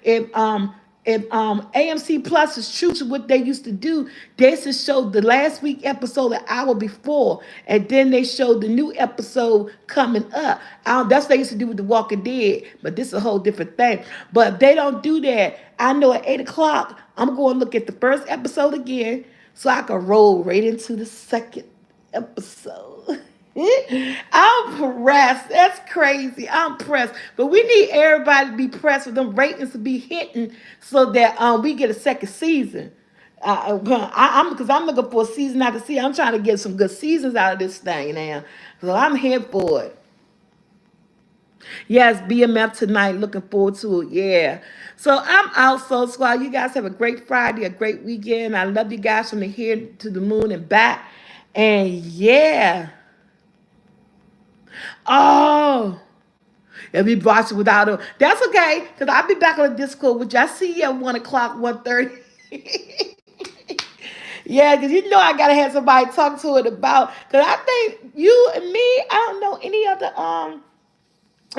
if AMC Plus is true to what they used to do, they used to show the last week episode an hour before, and then they showed the new episode coming up. That's what they used to do with The Walking Dead, but this is a whole different thing. But they don't do that. I know at 8 o'clock, I'm going to look at the first episode again so I can roll right into the second episode. I'm pressed. That's crazy. I'm pressed. But we need everybody to be pressed for them ratings to be hitting so that we get a second season. I'm because I'm looking for a season after season. I'm trying to get some good seasons out of this thing now. So I'm here for it. Yes, BMF tonight. Looking forward to it. Yeah. So I'm out, Soul Squad. You guys have a great Friday, a great weekend. I love you guys from the here to the moon and back. And yeah. Oh, if we watch it without her, that's okay. Cause I'll be back on the Discord with you. I see you at 1 o'clock, 1:30. Yeah, cause I gotta have somebody talk to it about. Cause I think you and me, I don't know any other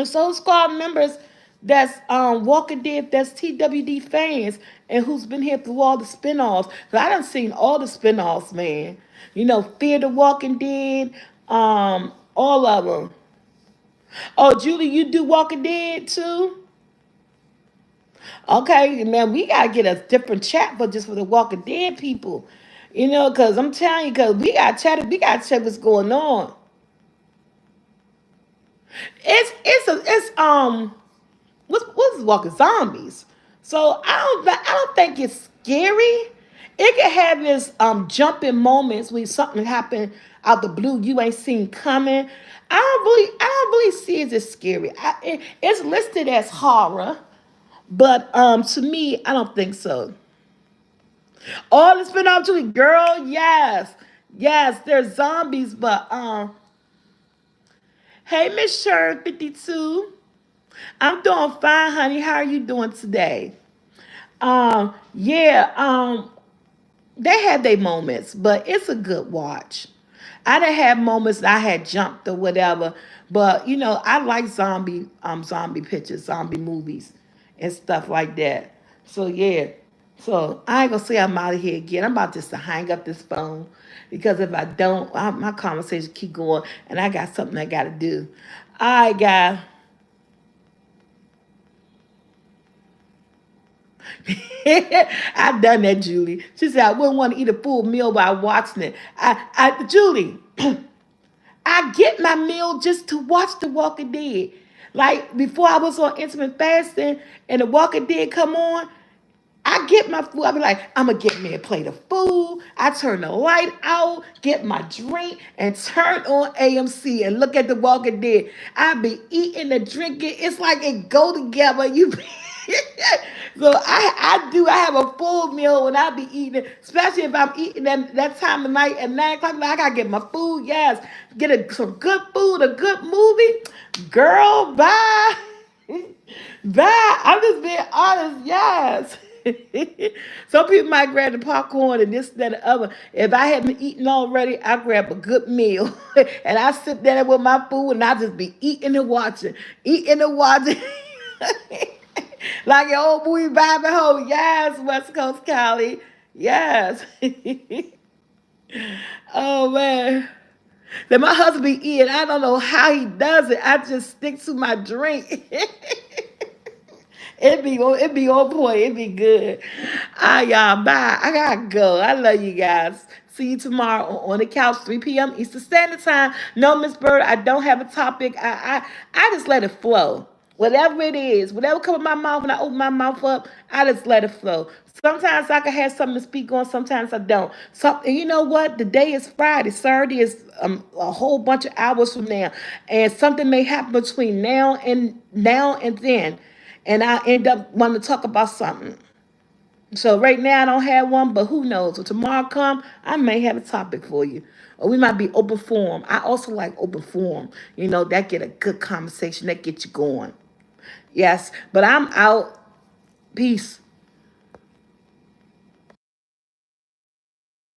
Soul Squad members that's Walking Dead, that's TWD fans, and who's been here through all the spinoffs. Cause I done seen all the spinoffs, man. Fear the Walking Dead, all of them. Oh, Julie, you do Walking Dead too? Okay, man, we gotta get a different chat for just for the Walking Dead people. Cause I'm telling you, cause we gotta check what's going on. It's what's Walking Zombies. So I don't think it's scary. It can have this jumping moments when something happen out the blue you ain't seen coming. I don't really see it as scary. It's listed as horror. But to me, I don't think so. All the spin-off to it, girl, yes. Yes, there's zombies, but hey Miss Sharon 52. I'm doing fine, honey. How are you doing today? Yeah, they had their moments, but it's a good watch. I done had moments that I had jumped or whatever, but I like zombie pictures, zombie movies, and stuff like that. So yeah, so I ain't gonna say I'm out of here again. I'm about just to hang up this phone because if I don't, my conversation keep going, and I got something I gotta do. All right, guys. I done that, Julie. She said I wouldn't want to eat a full meal while watching it. Julie, I get my meal just to watch The Walking Dead. Like before I was on intermittent fasting and The Walking Dead come on, I get my food. I be like, I'm gonna get me a plate of food. I turn the light out, get my drink, and turn on AMC and look at The Walking Dead. I be eating and drinking. It's like it go together. So I have a full meal when I be eating, especially if I'm eating that time of night at 9 o'clock. Like, I gotta get my food. Yes, get some good food, a good movie. Girl, bye. Bye. I'm just being honest. Yes. Some people might grab the popcorn and this, that, and the other. If I haven't eaten already, I grab a good meal. And I sit there with my food and I just be eating and watching. Eating and watching. Like your old movie Bobby Ho. Yes, West Coast Cali. Yes. Oh man. Then my husband be eating. I don't know how he does it. I just stick to my drink. It be on point. It be good. Y'all, bye. I gotta go. I love you guys. See you tomorrow on the couch, 3 p.m. Eastern Standard Time. No, Miss Bird, I don't have a topic. I just let it flow. Whatever it is, whatever comes in my mouth when I open my mouth up, I just let it flow. Sometimes I can have something to speak on, sometimes I don't. And you know what? The day is Friday. Saturday is a whole bunch of hours from now. And something may happen between now and then. And I end up wanting to talk about something. So right now I don't have one, but who knows? So tomorrow come, I may have a topic for you. Or we might be open forum. I also like open forum. That get a good conversation, that get you going. Yes, but I'm out. Peace.